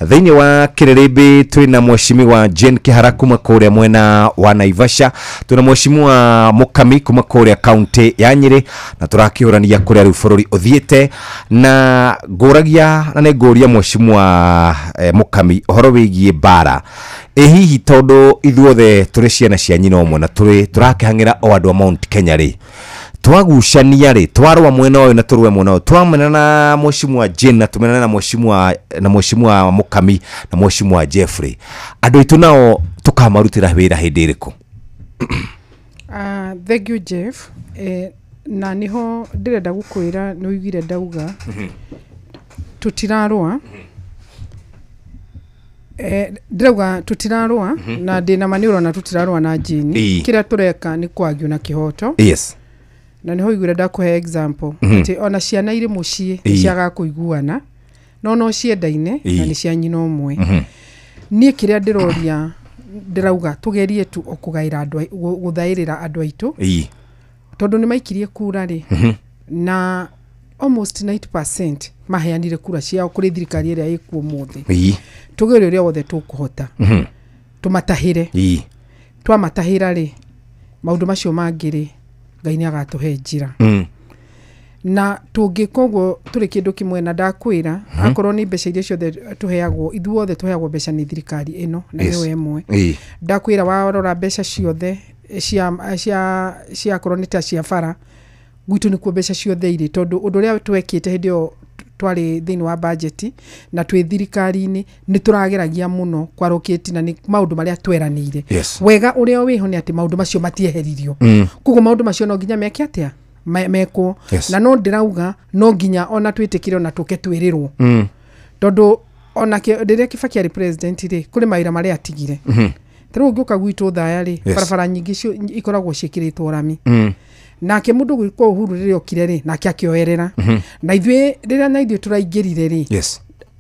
thiini wa Kiriribi. Twina mheshimiwa Jane Kihara kuma kuria mwena wa Naivasha, tuna mheshimiwa Mukami kuma kuria kaunti ya Nyeri na turakiurania kuria riu bururi uthiete na nguragia na ne nguria mheshimiwa Mukami horo wigie bara hihi tondu ithuothe turi ciana cia nyina omwe na turakihangira o andu a Mount Kenya ri twagucania ri twarwa mwena oyo na turwe mwena oyo twamena na mheshimiwa Jane na tumena na mheshimiwa Mukami na mheshimiwa Jeffrey andu itu nao tukamarutira wira hindi iriku. Thank you Jeff. Na niho ndirenda gukwira ni wigire ndauga tutirarwa ndauga tutirarwa na ndina maniro na tutirarwa na Jane kira tureka ni kwagio na kihoto. Yes. Na niho igure ndakuhe example ati ona ciana iri mucii ciaga kuiguana no ciendaine na ni cia nyina omwe. Nie kiria ndiroria ndirauga tugerie tu okugaira andu guthairira andu aitu tondu ni maikirie kura ri na almost 90% maheanire kura ciao kuri thirikari iria ikuo muthi. Tugerie uria wothe tukuhota tumatahire twamatahira ri maundu macio mangiri Ngai ni agatuhe njira. na tungikoguo turi kindu kimwe na ndakwira akorwo ni mbeca iria ciothe tuheagwo ithuothe tuheagwo mbeca ni thirikari ino na niwe emwe ndakwira warora mbeca ciothe cia korwo ni ta cia bara gwitu ni kuo mbeca ciothe iri tondu undu uria twekite hindi yo twari thini wa budget na twi thirikari-ini ni turageragia muno kwaroketi na ni maundu maria tweranire wega uria wiho ni ati maundu macio matieheririo kugo maundu macio no nginya meke atia meko na no ndirauga no nginya ona twitikire na tuke twirirwo tondu ona riria Kibaki ari president ri kuri maira maria atigire tero ungiuka gwitu thaya ri barabara nyingi cio ikoragwo cikiritwo rami nake mundu gwikwo Uhuru riria okire ri nake akioerera na ithwe riria na ithwe turaingirire ri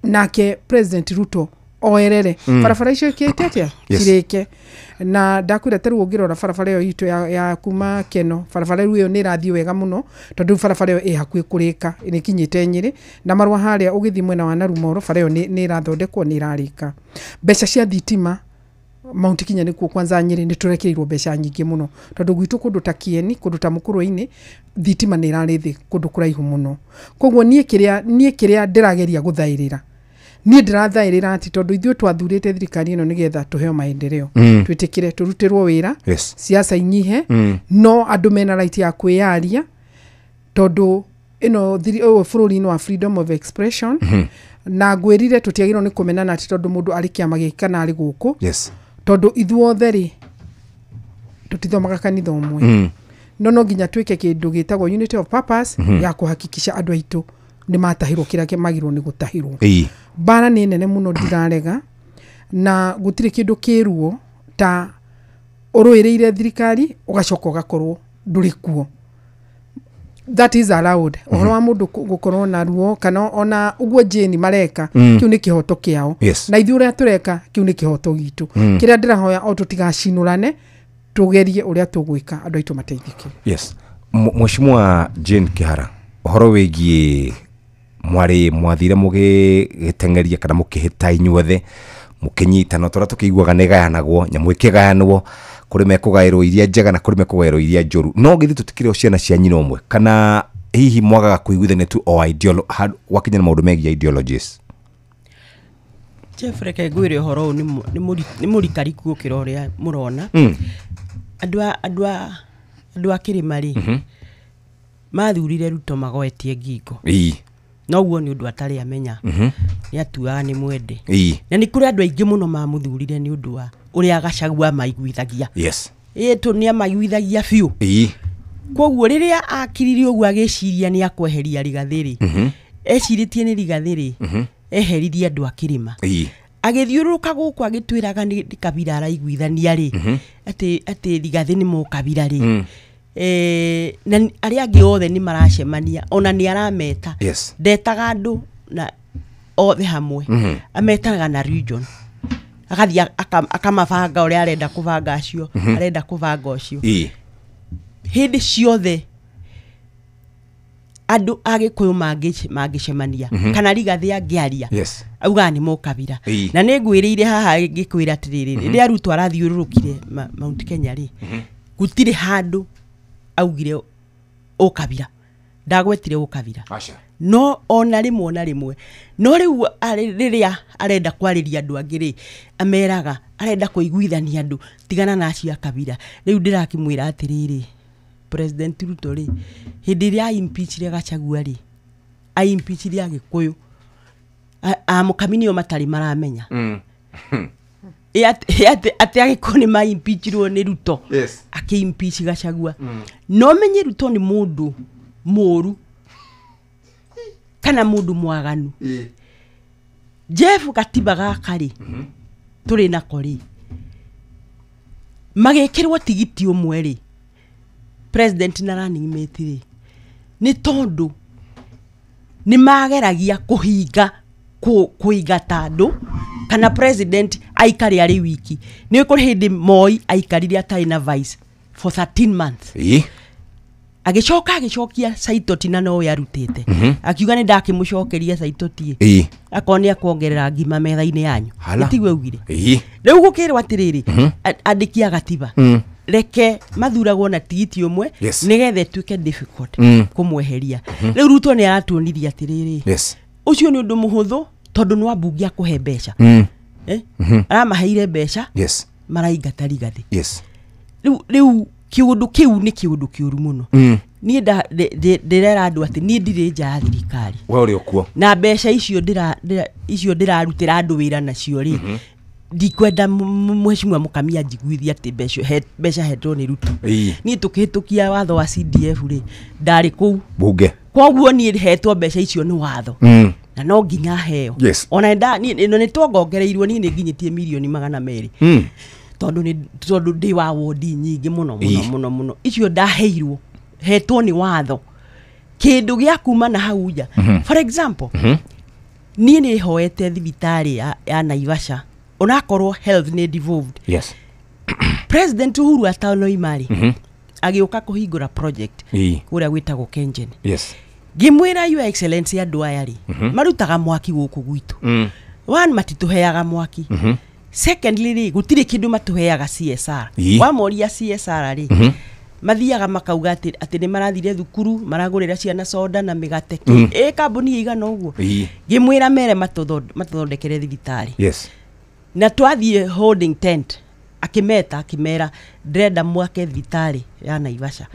nake president Ruto oerere barabara icio kietetia kireke na ndakwira teru ungirora barabara iyo itu ya kuma Keno barabara iyo ni rathii wega muno tondu barabara iyo hakuhi kurika ni kinyite Nyeri na marwa haria ugithi mwena wa Narumoro barabara iyo ni rathondekwo ni rarika mbeca cia thitima Mount Kenya nikuo kwanza Nyeri ni turekerirwo mbeca nyingi muno tondu gwitu kundu ta Kieni kundu ta Mukuru-ini thitima ni rarithi kundu kuraihu muno koguo nie kiria ndirageria guthairira ni ndirathairira ati tondu ithuĩ twathurĩte thirikari ĩno nigetha tuheo maendeleo twitikire turutirwo wira siasa inyihe no andu mena right ya kwiyaria tondu ino bũrũri-inĩ wa freedom of expression na ngwirire tutiagirwo ni kumenana ati tondu mundu ari kiama gikana ari guku tondu ithuothe ri tutithomaga kanitha umwe no nginya twike kindu gitagwo unity of purpose ya kuhakikisha andu aitu ni matahirwo kira magirwo ni gutahirwo bara ni nene muno ndirarega na gutire kindu kiruo ta uruireire thirikari ugacoka ugakorwo nduri kuo that is allowed ohoro wa mundu gukorwo na ruo kana ona uguo jeni mareka kiu ni kihoto kiao na ithu uria tureka kiu ni kihoto gitu kiria ndirahoya o tutigacinurane tugerie uria tugwika andu aitu mateithike Mheshimiwa Jane Kihara ohoro wigie mwari mwathire mugitengeria kana mukihita inyuothe mukinyitana tora tukiguaga negayanagwo nyamu ikigayanwo kuri mekugairwo iria njega na kuri mekugairwo iria njoru no githi tutikire o ciana cia nyina umwe kana hihi mwagaga kuiguithania tu o ideology wakinya na maundu megia ideologies Jeffrey Kegwire horo ni murikari kuukira uria murona andua kirimari mathurire Ruto magwetie ngingo no guo ni undu atari amenya ni atuaga ni mwende na ni kuri andu aingi muno mamuthurire ni undu wa uria Gachagua maiguithagia tu ni amaiguithagia fiu koguo riria akiriri uguo agiciria ni akweheria Rigathiri eciritie ni Rigathiri eheririe andu akirima agithiuruka guku agitwiraga ni kabira araiguithania ri ati Rigathi ni mukabira ri na aria angi othe ni maracemania ona ni arameta ndetaga andu na othe hamwe ametaga na region agathi akamabanga uria arenda kubanga acio arenda kubanga ucio hindi ciothe andu agikuyu mangicemania kana Rigathi angiaria auga ni mukabira na ni ngwirire haha ngikwira atiriri riria Ruto arathiururukire Mount Kenya ri gutire handu augire ukabira ndagwetire ukabira no ona rimwe no riu riria arenda kwariria andu angiri ameraga arenda kuiguithania andu tigana na acio akabira riu ndirakimwira atiriri President Ruto ri hindi ria impeachire Gachagua ri impeachire Agikuyu amukaminio matari maramenya ati Agikuyu ni ma impeachirwo ni Ruto aki-impeach Gachagua no menye Ruto ni mundu moru kana mundu mwaganu Jeff Gatiba gakari turi na kori magekirwo tigiti umwe ri President na running mate ri ni tondu ni mageragia kuhiga tandu kana president aikari ari wiki ni kuri hindi Moi aikarire atari na vice for 13 months agicokia Saitoti na no yarutite akiuga ni ndakimucokeria Saitoti akoni akongerera ngima metha-ini yanyu itigwe ugire riu gukirwa atiriri andikia Gatiba reke mathuragwo na tigiti umwe Yes. nigethe tuike difficult kumweheria riu Ruto ni aratuniria atiriri Yes. ucio ni undu muhuthu tondu ni wambungia kuhe mbeca aramaheire mbeca Yes. maraingata rigathi Yes. riu kiundu kiu ni kiundu kiuru muno ni ndirera andu ati ni ndire nja ya thirikari we uri okuo na mbeca icio ndirarutira andu wira nacio ri ndikwenda mheshimiwa Mukamia njiguithia ati mbeca hetwo ni Ruto ni tukihitukia watho wa CDF ri ndari kuu bunge koguo ni hetwo mbeca icio ni watho na no nginya heo Yes. ona ni twangongereirwo ni nginyitie milioni 200 tondu ndi wa wodi nyingi muno icio ndaheirwo hetwo ni watho kindu gia kuma na hau nja for example ni ni hoete thibitari ya Naivasha onakorwo health ni devolved Yes. President Uhuru Atanoimari agioka kuhingura project kuria gwitagwo Kengen Yes. ngimwira your excellency andu aya ri marutaga mwaki guku gwitu one matituheaga mwaki secondly ri gutire kindu matuheaga CSR wamoria CSR ri mathiaga makauga ati ni marathire thukuru maragurira ciana soda na migate kambuni igana uguo ngimwira mere matuthondekere thibitari Yes. na twathie holding tent akimera ndrenda mwake thibitari ya Naivasha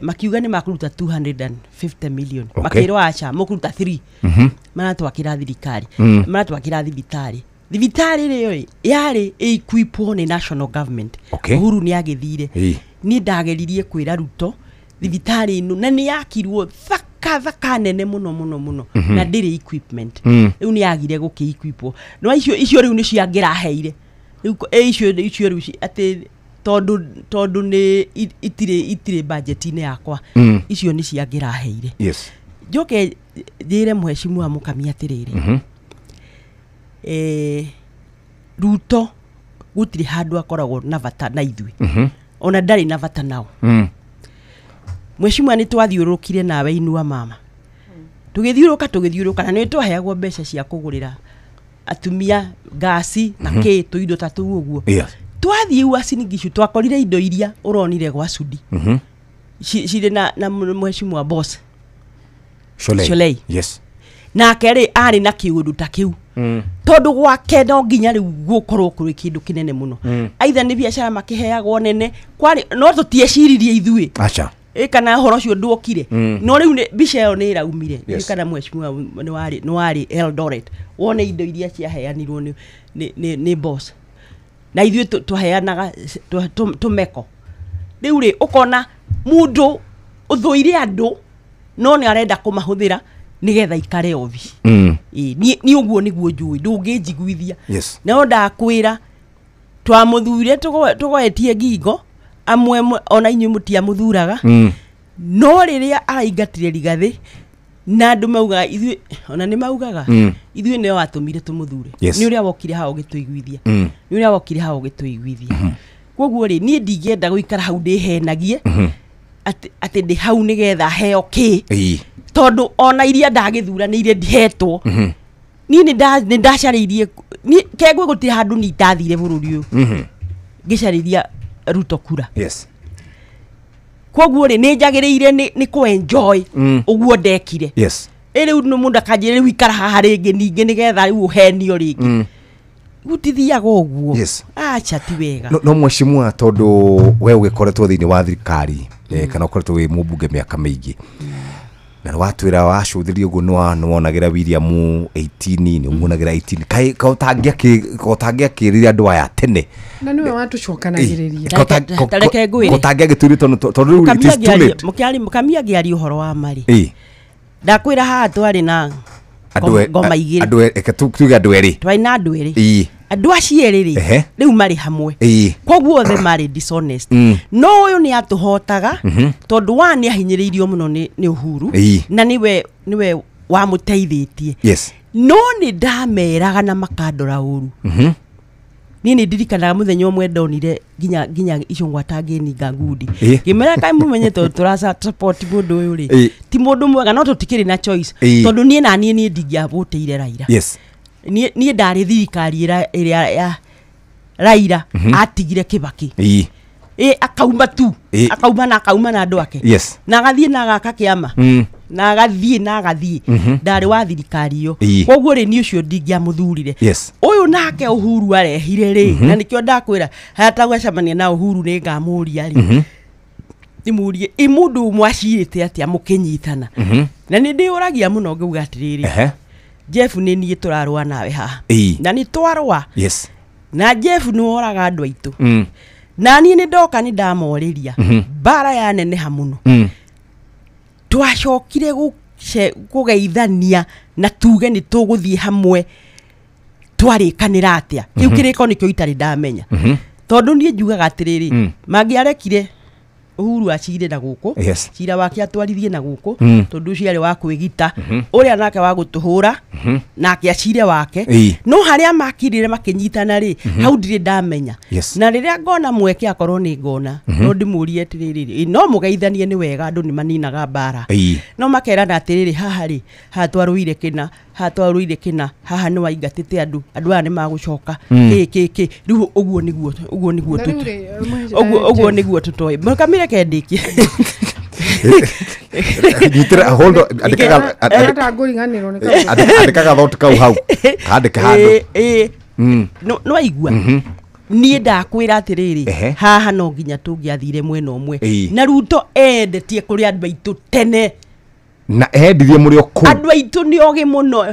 makiuga ni makuruta 250 million makirwa acha mukuruta 3 maratwakira thirikari maratwakira thibitari ri yari equipwo ni national government Uhuru ni agithire ni ndageririe kwira Ruto thibitari ino na ni yakirwo thaka nene muno na ndiri equipment riu ni agire guki equipwo no icio riu ni ciangiraheire riu icio riu ati tondu ni itire budget ine yakwa icio ni ciangiraheire Yes. Joke njire mheshimiwa Mukamia atiriri Ruto gutiri handu akoragwo na vata na ithui ona ndari na vata nao mheshimiwa ni twathiurukire nawe inua mama tugithiuruka na ni twaheagwo mbeca cia kugurira atumia gasi na tuindo tatu uguo twathie uasini gishu twakorire indo iria uronire gwa sudi cire na mheshimiwa boss Sholei Yes. na kere ari na kiundu ta kiu tondu gwake no nginya riu gukorwo kuri kindu kinene muno aitha ni biashara makiheagwo nene kwari no tutieciririe ithui acha kana horo cio ndwokire no riu bica yo ni iraumire kana mheshimiwa ni wari Eldoret wone indo iria ciaheanirwo ni boss na ithui tuheanaga tumeko riu ri ukona mundu uthuire andu no ni arenda kumahuthira nigetha ikare ovi ni uguo niguo njui ndungijiguithia no ndakwira twamuthure tugoetie ngingo amwe ona inyu mutia muthuraga no riria araingatire rigathi na andu mauga ithui ona ni maugaga ithui ne watumire tumuthure ni uria wokire hao gituiguithia ni uria wokire hao gituiguithia koguo ri ni ndigenda guikara hau ndihenagie ati ndi hau nigetha heo ki tondu ona iria ndagithuranire ndihetwo ni ndacaririe ni kegwe gutire handu ni ndathire bururi uyu ngicariria Ruto kura koguo ri ni njagiriire ni ku enjoy uguo ndekire riu no mundu akanjire riu ikara haha ringi ningi nigetha riu uhenio ringi gutithiaga uguo acha ti wega no mheshimiwa tondu we ugikoretwo thiini wa thirikari kana ukoretwo wi mubunge miaka mingi na watwira wacuthirie uguo no wonagira William 18 ni umunagira 18 kai kotangia kirire andu aya tene na niwe watucokanagiriria tareke ngwire kotangia gituri tondu it is too late Mukamia ngiari uhoro wa mari ndakwira haha twari na ngoma igiri andu eke tuge andu eri twaina andu eri andu acieri ri riu mari hamwe koguo othe mari dishonest no uyu ni atuhotaga tondu wani ahinyiriirio muno ni Uhuru na niwe wa muteithitie no ni ndameraga na makandora uru nini ndirikanaga muthenya umwe ndonire ginya icungwa tangininga ngudi ngimera kai mumenye turasa support mundu uyu ri ti mundu mwega no tutikiri na choice tondu nie na nie ndingiabuteire Raila nie ndari thirikari iria ya Raila atigire Kibaki akauma tu akauma na andu ake na agathie na agaka kiama na agathie ndari wa thirikari yo koguo ri ni ucio ndingiamuthurire uyu nake Uhuru arehire ri na nikio ndakwira hata gwacamania na Uhuru ni ngamuria ri imurie imundu mwacirite atia mukinyitana na ni ndiuragia muno ngiuga atiriri Jeff ni nie turarwa nawe ha na ni twarwa na Jeff ni oraga andu aitu na ni ndoka ni ndamoriria bara ya neneha muno twacokire kugeithania na tuge ni tuguthie hamwe twarikanira atia kiu kiriko nikio itari ndamenya tondu nie njugaga atiriri mangiarekire Uhuru acire na guku cira wake atwarithie na guku tondu ciari wa kwigita uria nake wa gutuhura nake acire wake no haria makirire makinyitana ri hau ndire ndamenya na riria ngona mweke akorwo ni ngona no ndimurie atiriri no mugeithanie ni wega andu ni maninaga bara no makerana atiriri haha ri hatwaruire kina haha ni waingatite andu aya ni magucoka ki riu uguo niguo tutoi mukamire kendiki Gitira hold on andikaga thought kau hau andika handu no aigua nie ndakwira atiriri haha no nginya tungiathire mwena umwe na Ruto endetie kuri andu aitu tene na endithie muri oku andu aitu ni oge muno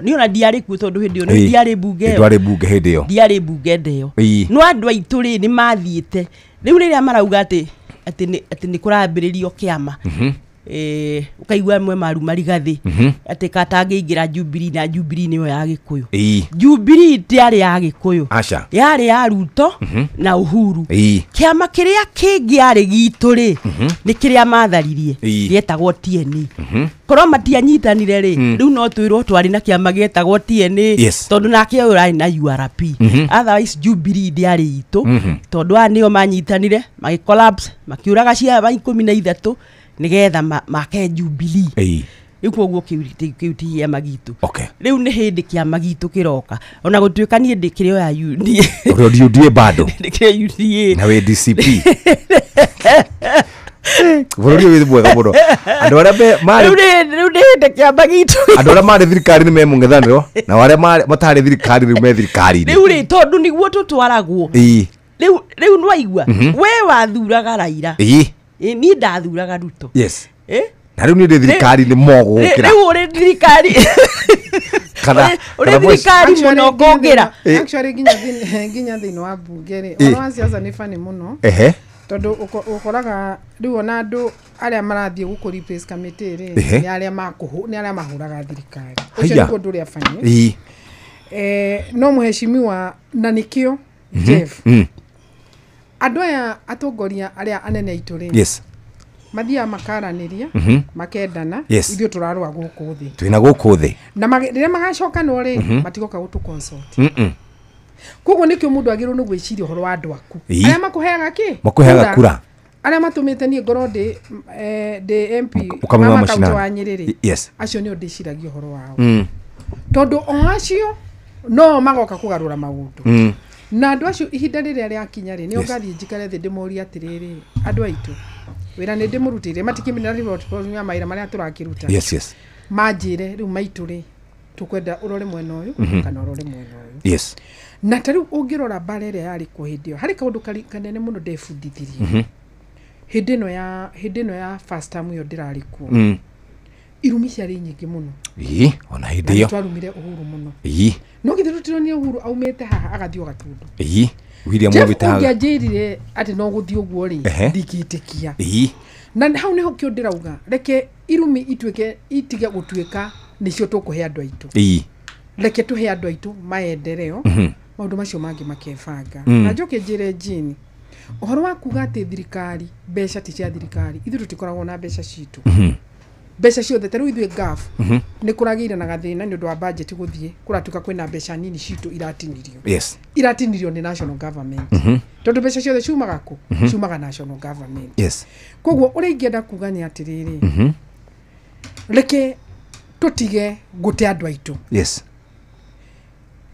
ni ona diari ku tondu hindi yo ni diari bunge hindi yo diari bunge ndeyo no andu aitu ri ni mathiite riu riria marauga ati ni kurambiririo kiama ukaigua mwe maru marigathi ati katangiingira Jubilee na Jubilee niyo ya Gikuyu Jubilee tiari ya Gikuyu yari ya Ruto na Uhuru kiama kiria kingi ari gitu ri ni kiria matharirie gietagwo TNA korwo matianyitanire ri riu no twirwo twari na kiama gietagwo TNA tondu nake urari na URP otherwise Jubilee ndiari itu tondu anio manyitanire magicollapse makiuraga cia 13 nigetha make Jubilee ikuo kiuti ya magitu riu ni hindi kia magitu kiroka ona gutuika nie ndikire ya UDA bado ndikire UDA na we DCP Vorori we mwega muno andu aria mari riu ni hindi kia magitu andu aria mari thirikari ni me mung'ethaniro na aria matari thirikari riu me thirikari riu ri tondu niguo tutwaragwo riu nwaigua we wathuraga Raila ni ndathuraga Ruto na riu ni thirikari ni mogo gukira riu uri thirikari uri thirikari muno ngogira actually ginya thini wa bunge ri ona siasa ni fani muno tondu ukoraga riu ona andu aria marathie guku replace committee ri ni aria mahuraga thirikari ucio ni kundu ria fani no muheshimiwa na nikio Jeff andu aya atongoria aria anene aitu ri mathia makaraniria makendana ithio turarwa guku thi twina guku thi na riria magacoka no ri matigoka gutu consult koguo nikio mundu agiru no gwiciria horo wa andu aku aria makuheaga kura aria matumite nie ngoro de MP mama kaunti wa Nyerere acio ni ndiciragia horo wao tondu o acio no magoka kugarura maundu na andu acio ihinda riria riakinya ri ni ongathie njikare thi ndimoria atiriri andu aitu wira ni ndimurutire matikimina report ya maira maria turakiruta manjire riu maitu ri tukwenda urore mwena uyu kana urore mwena uyu na tariu ungirora bara iria yari kuhindio hari kaundu kanene muno ndefundithirie hindi no ya first time yo ndirari ku irumi ciari nyingi muno ona hindi yo twarumire Uhuru muno no githirutiro ni Uhuru aumete haha agathio gatundu William Wabitaga ngianjirire ati no guthio guo ri ndikitikia na hau niho kio ndirauga reke irumi itige gutuika nicio tukuhe andu aitu reke tuhe andu aitu maendereo maundu macio mangi makebanga na njoke njire jini uhoro wa kuga ati thirikari mbeca ti cia thirikari ithu tutikoragwo na mbeca citu mbeca ciothe taru ithuĩ gaf nĩ kũragĩire na gathĩna nĩ ũndũ wa budget gũthiĩ kũratuĩka kwĩna mbeca nini citũ iratinirio nĩ national government tondũ mbeca ciothe ciumaga kũ ciumaga national government koguo ũrĩa ingĩenda kuga nĩ atĩrĩrĩ reke tũtige gũte andũ aitũ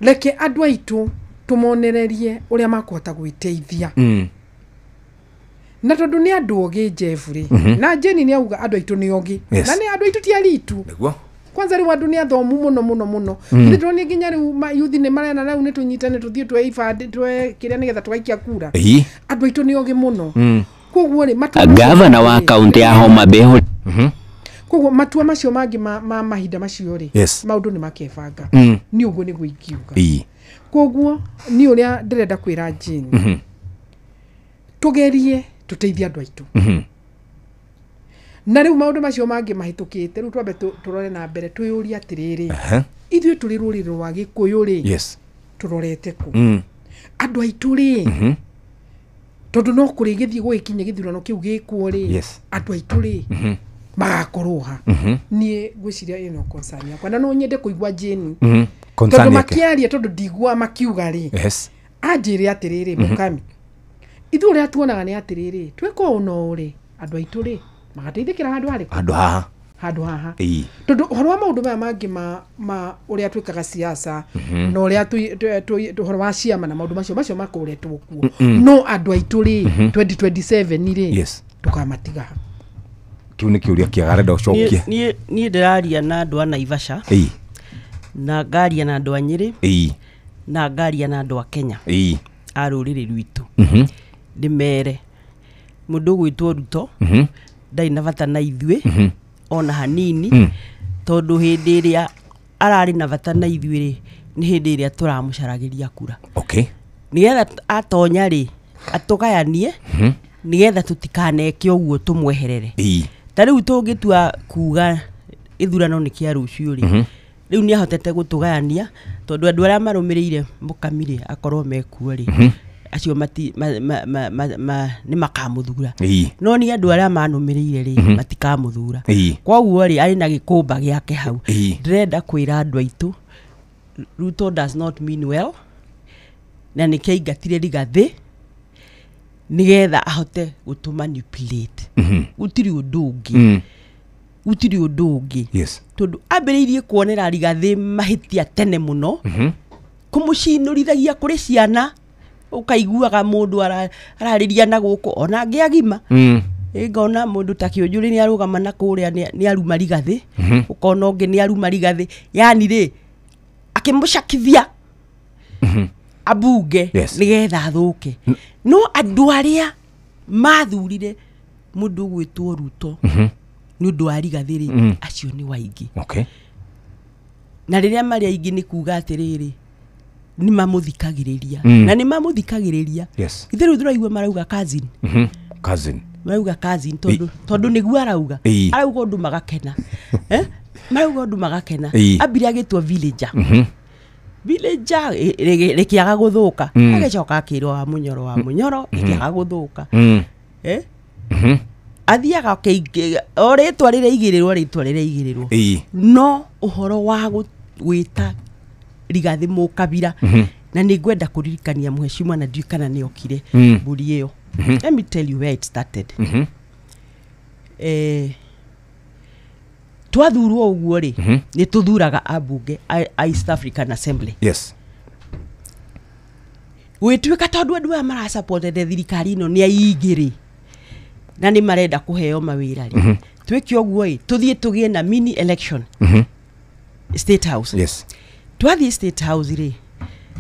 reke andũ aitũ tũmonererie ũrĩa makũhota gwĩteithia na tondu ni andu ogi Jeffrey na Jeni ni auga andu aitu ni ogi na ni andu aitu ti aritu niguo kwanza ri andu ni athomu muno ni turoni nginya ri youth ni marena na ni tunyitane tuthie twe ifande twe kiria nigetha twaikia kura andu aitu ni ogi muno koguo ri gavana wa kaunti ya Homa Bay koguo matua macio mangi ma mahinda macio ri maundu ni makebanga ni uguo ni guikiuga koguo ni uria ndirenda kwira Jeni tugerie tuteithia andu aitu na riu maundu macio mangi mahitukite riu twambe turore na mbere twiyuria atiriri ithuĩ turi rũrĩrĩ rwa Gĩkũyũ ri turorete ku andu aitu ri tondu no kuri githii gwikinya githurano kiu gikwo ri andu aitu ri magakorwo ha nie gwiciria ino concern yakwa na no nyende kuigua Jeni tondu makiaria tondu ndigua makiuga ri anjire atiriri Mukami ithuĩ ria tuonaga ni atiriri tweka uno ri andu aitu ri magateithikira handu haha tondu horo wa maundu maya mangi ma uria twikaga siasa no uria horo wa ciama na maundu macio makoretwo kuo no andu aitu ri 2027 ri tukamatiga kiu ni kiuria kiagarenda ucokie nie ndiraria na andu a Naivasha na ngaria na andu a Nyeri na ngaria na andu a Kenya a ruriri rwitu ndimere mundu gwitwo Ruto ndai na bata na ithuĩ ona hanini tondu hindi iria arari na bata na ithuĩ ri ni hindi iria turamucaragiria kura nigetha atonya ri atugayanie nigetha tutikaneke uguo tumweherere ta riu tungitua kuga ithurano ni kia rucio ri riu ni ahotete gutugayania tondu andu aria marumirire Mukami akorwo mekuo ri acio ni makamuthura no ni andu aria manumirire ri matikamuthura koguo ri ari na gikumba giake hau ndirenda kwira andu aitu Ruto does not mean well na nikiingatire Rigathi nigetha ahote gutumanipulate gutiri undu ungi tondu ambiriirie kuonera Rigathi mahitia tene muno kumucinurithagia kuri ciana ukaiguaga mundu arariria na guku ona ngiagima ngona mundu ta Kĩũnjũrĩ ni arugama na kuria ni aruma Rigathi ukona ungi ni aruma Rigathi yani ri akimucakithia abunge nigetha athuke no andu aria mathurire mundu gwitwo Ruto ni undu wa Rigathi ri acio ni waingi na riria mari aingi ni kuga atiriri ni mamuthikagiriria na ni mamuthikagiriria ithiru thuraigua marauga cousin marauga cousin tondu niguo arauga undu magakena marauga undu magakena ambire agitwo villager rikiaga guthuka agicoka akirwo wa munyoro rikiaga guthuka athiaga o ritwa riria igirirwo no uhoro wa gwita Rigathi Mukabira na ningwenda kuririkania mheshimiwa na ndiu kana ni okire mburi iyo let me tell you where it started twathurwo uguo ri ni tuthuraga abunge East African Assembly gwituika tondu andu aya mara supported thirikari ino ni aingiri na ni marenda kuheo mawira ri twike uguo tuthie tugie na mini election State House twathi State House ri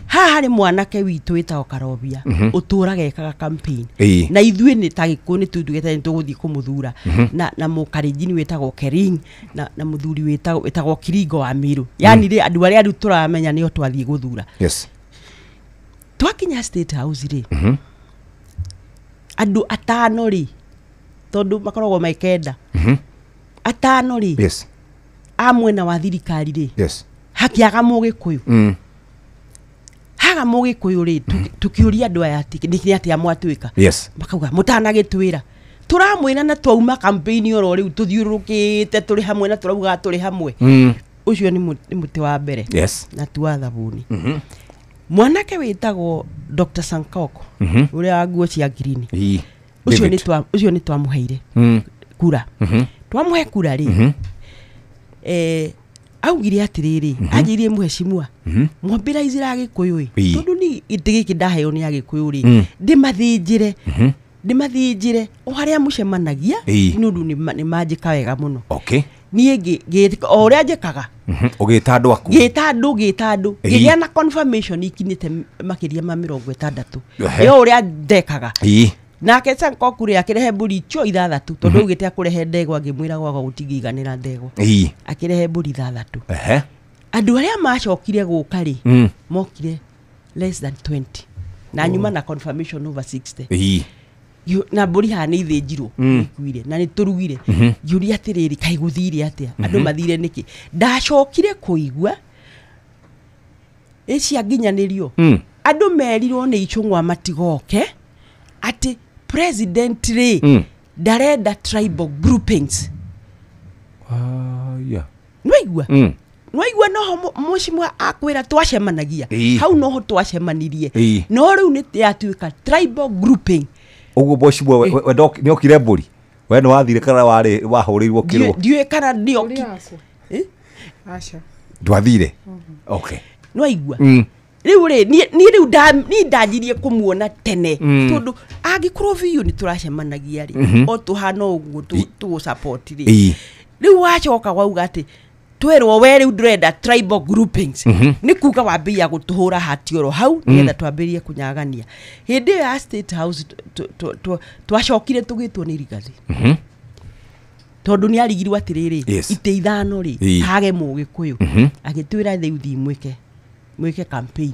haha ri mwanake witu witao Karobia uturaga ekaga campaign na ithuĩ ni ta Gĩkũyũ ni tundugete ni tuguthii kumuthura na mukarinjini witagwo Kering na muthuri witagwo Kiringo wa Miru yani ri andu aria ru turamenya ni otwathii guthura twakinya State House ri andu atano ri tondu makoragwo maikenda atano ri amwe na wa thirikari ri hakiaga Mũgĩkũyũ haga Mũgĩkũyũ ri tukiuria andu aya ni ati amwatuika makauga mutanagitwira turamwira na twauma campaign oro riu tuthiurukite turi hamwe na turauga turi hamwe ucio ni muti wa mbere na tuwa thabuni mwanake witagwo Dr. Sankoko uria nguo cia green ucio ni twamuheire kura twamuhe kura ri augire atiriri ajirie mheshimiwa mobilize Gĩkũyũ tondu ni itigi kindaheo ni Gĩkũyũ ri ndimathinjire ndimathinjire o haria mucemanagia nundu ni manjika wega muno okay nie o uria njikaga ugita andu aku gita andu ngigia na confirmation ikinyite makiria ma 60 yo uria ndekaga nake Sanko kuri akirehe mburi icio 6 tondu ugite akurehe ndegwa ngimwira gwaga gutingiganira ndegwa akirehe mburi 3 andu aria macokire guka ri mokire less than 20 na nyuma na confirmation over 60 na mburi hana ithinjirwo ikuire na ni turugire yuri atiriri kai guthire atia andu mathire niki ndacokire kuigwa eci aginyanirio andu merirwo ni icungwa matigoke ati president ri darenda tribal groupings noigwa noigwa no mushimwa akwira twacemanagia hau noho twacemanirie no riu ni yatuika tribal grouping ugo boshi we ni okire mburi we no wathire kana wari wahurirwo kirwo ndiwe kana ndio acha ndwathire okay noigwa riu ri ni riu ndanjirie kumuona tene tondu angikorwo biu ni turacemanagia ri o tuhana uguo tu support ri riu wachoka wauga ati twerwo we riu ndurenda tribal groupings ni kuga wambia gutuhura hatioro hau nigetha twambirie kunyagania hindi ya State House twacokire tugitwo ni Rigathi tondu ni arigirwo atiriri ite ithano ri hage mugikuyu agitwira theuthi mwike campaign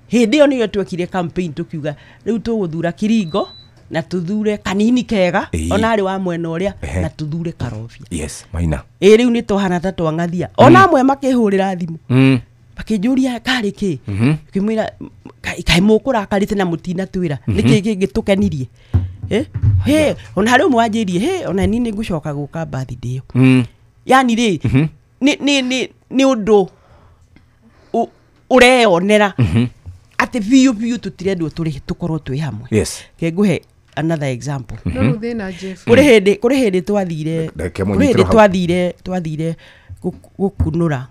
hindi yo niyo twekire campaign tukiuga riu tuguthura Kiringo na tuthure kanini kega ona ari wa mwena uria na tuthure Karobia Maina riu ni tohana ta twangathia ona amwe makihurira thimu bakijuria kari ki kimwira kai mukurakarite na mutina twira niki gitukenirie he ona hari mwanjirie he ona nini ngucoka guka birthday yani ri ni undu ureonera ati biu tutirendwo tukorwo twi hamwe kenguhe another example no thina Jeff kuri hindi twathire gukunura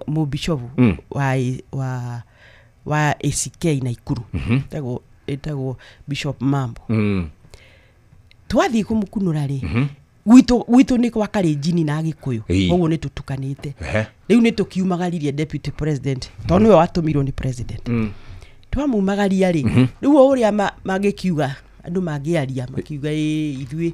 mubishovu wa ACK Naikuru etagwo Bishop Mambo twathi kumukunura ri gwitu ni kwa Kalenjin na Gikuyu koguo ni tutukanite riu ni tukiumagaririe deputy president tondu we watumirwo ni president twamumagaria ri riu uria magikiuga andu mangiaria makiuga ithui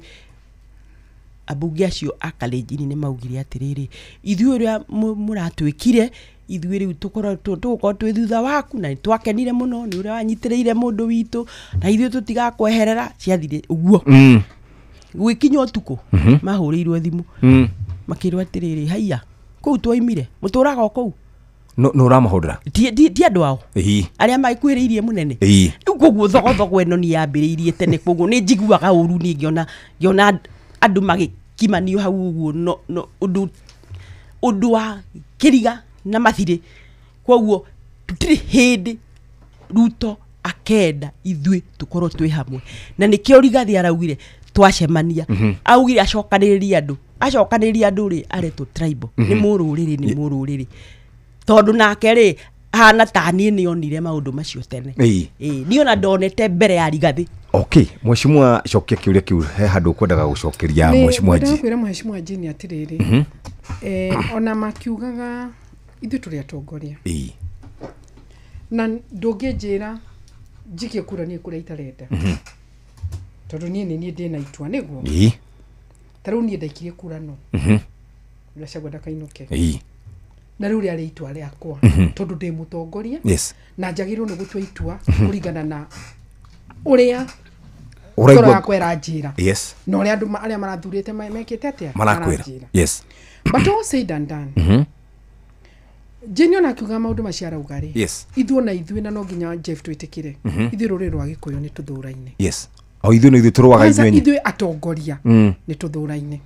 abunge acio a Kalenjin ni maugire atiriri ithui uria muratwikire ithui riu tukorwo twi thutha waku na twakenire muno ni uria wanyitiriire mundu witu na ithui tutigakweherera ciathire uguo gwikinya utuku mahurirwo thimu makirwa atiriri haiya kou twaimire muturaga o kou no uramahurira ti andu ao aria maikuhiriirie munene riu koguo thogothogo eno ni yambiriirie tene koguo ni njiguaga uru ni ngiona andu magikimanio hau uguo no undu wa Kiriga na Mathiri koguo tutiri hindi Ruto akenda ithui tukorwo twi hamwe na nikio Rigathi araugire twacemania augire acokaniriria andu ri areto tribal ni mururiri tondu nake ri hana tani ni onire maundu macio tene ni ona ndonete mbere ya Rigathi okay mheshimiwa cokia kiuria kiu he handu kwendaga gucokeria mheshimiwa ji kwira mheshimiwa ji ni atiriri ona makiugaga ithu turi atongoria na ndunginjira njikie kura ni kuria itarenda tondu ni ndina itua niguo taru ni ndaikirie kura no ndacagwa ndakainuke na riu ria itua riakwa tondu ndi mutongoria na njagirwo ni gutua itua kuringana na uria uraigwa kwera njira no ria andu aria marathurite mekite atia marakwira but all said and done Jenio na kiuga maundu maciara ugari ithuo na ithuĩ na no nginya Jeff twitikire ithuĩ rũrĩrĩ rwa Gĩkũyũ ni tuthuraine o ithuĩ no ithuĩ tũrũaga ithuĩ atongoria ni tuthuraine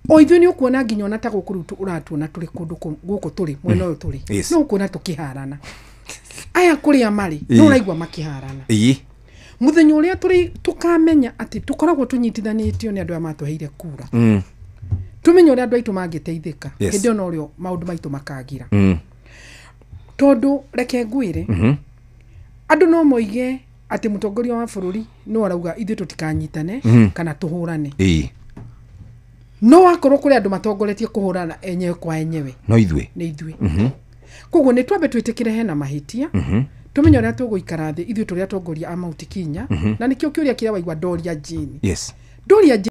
o ithuĩ ni ukuona nginya ona ta gũkũ rĩu ũratuona tũrĩ kũndũ gũkũ tũrĩ mwena ũyũ tũrĩ no ukuona tũkiharana aya kũrĩa marĩ no ũraigua makiharana muthenya ũrĩa tũrĩ tukamenya atĩ tũkoragwo tũnyitithanĩtio nĩ andũ aya matũheire kura tumenye ũrĩa andũ aitũ mangĩteithĩka hĩndĩ ona ũrĩa maũndũ maitũ makagira tondu reke ngwire andu no moige ati mutongoria wa bururi no arauga ithuĩ tutikanyitane kana tuhurane no akorwo kuri andu matongoretie kuhurana enyewe kwa enyewe no ithuĩ ni ithuĩ koguo ni twambe twitikire hena mahitia tumenye uria tuguikara thi ithuĩ turi atongoria a Mount Kenya na nikio kiuria kira waigwa Doria Jane yes Doria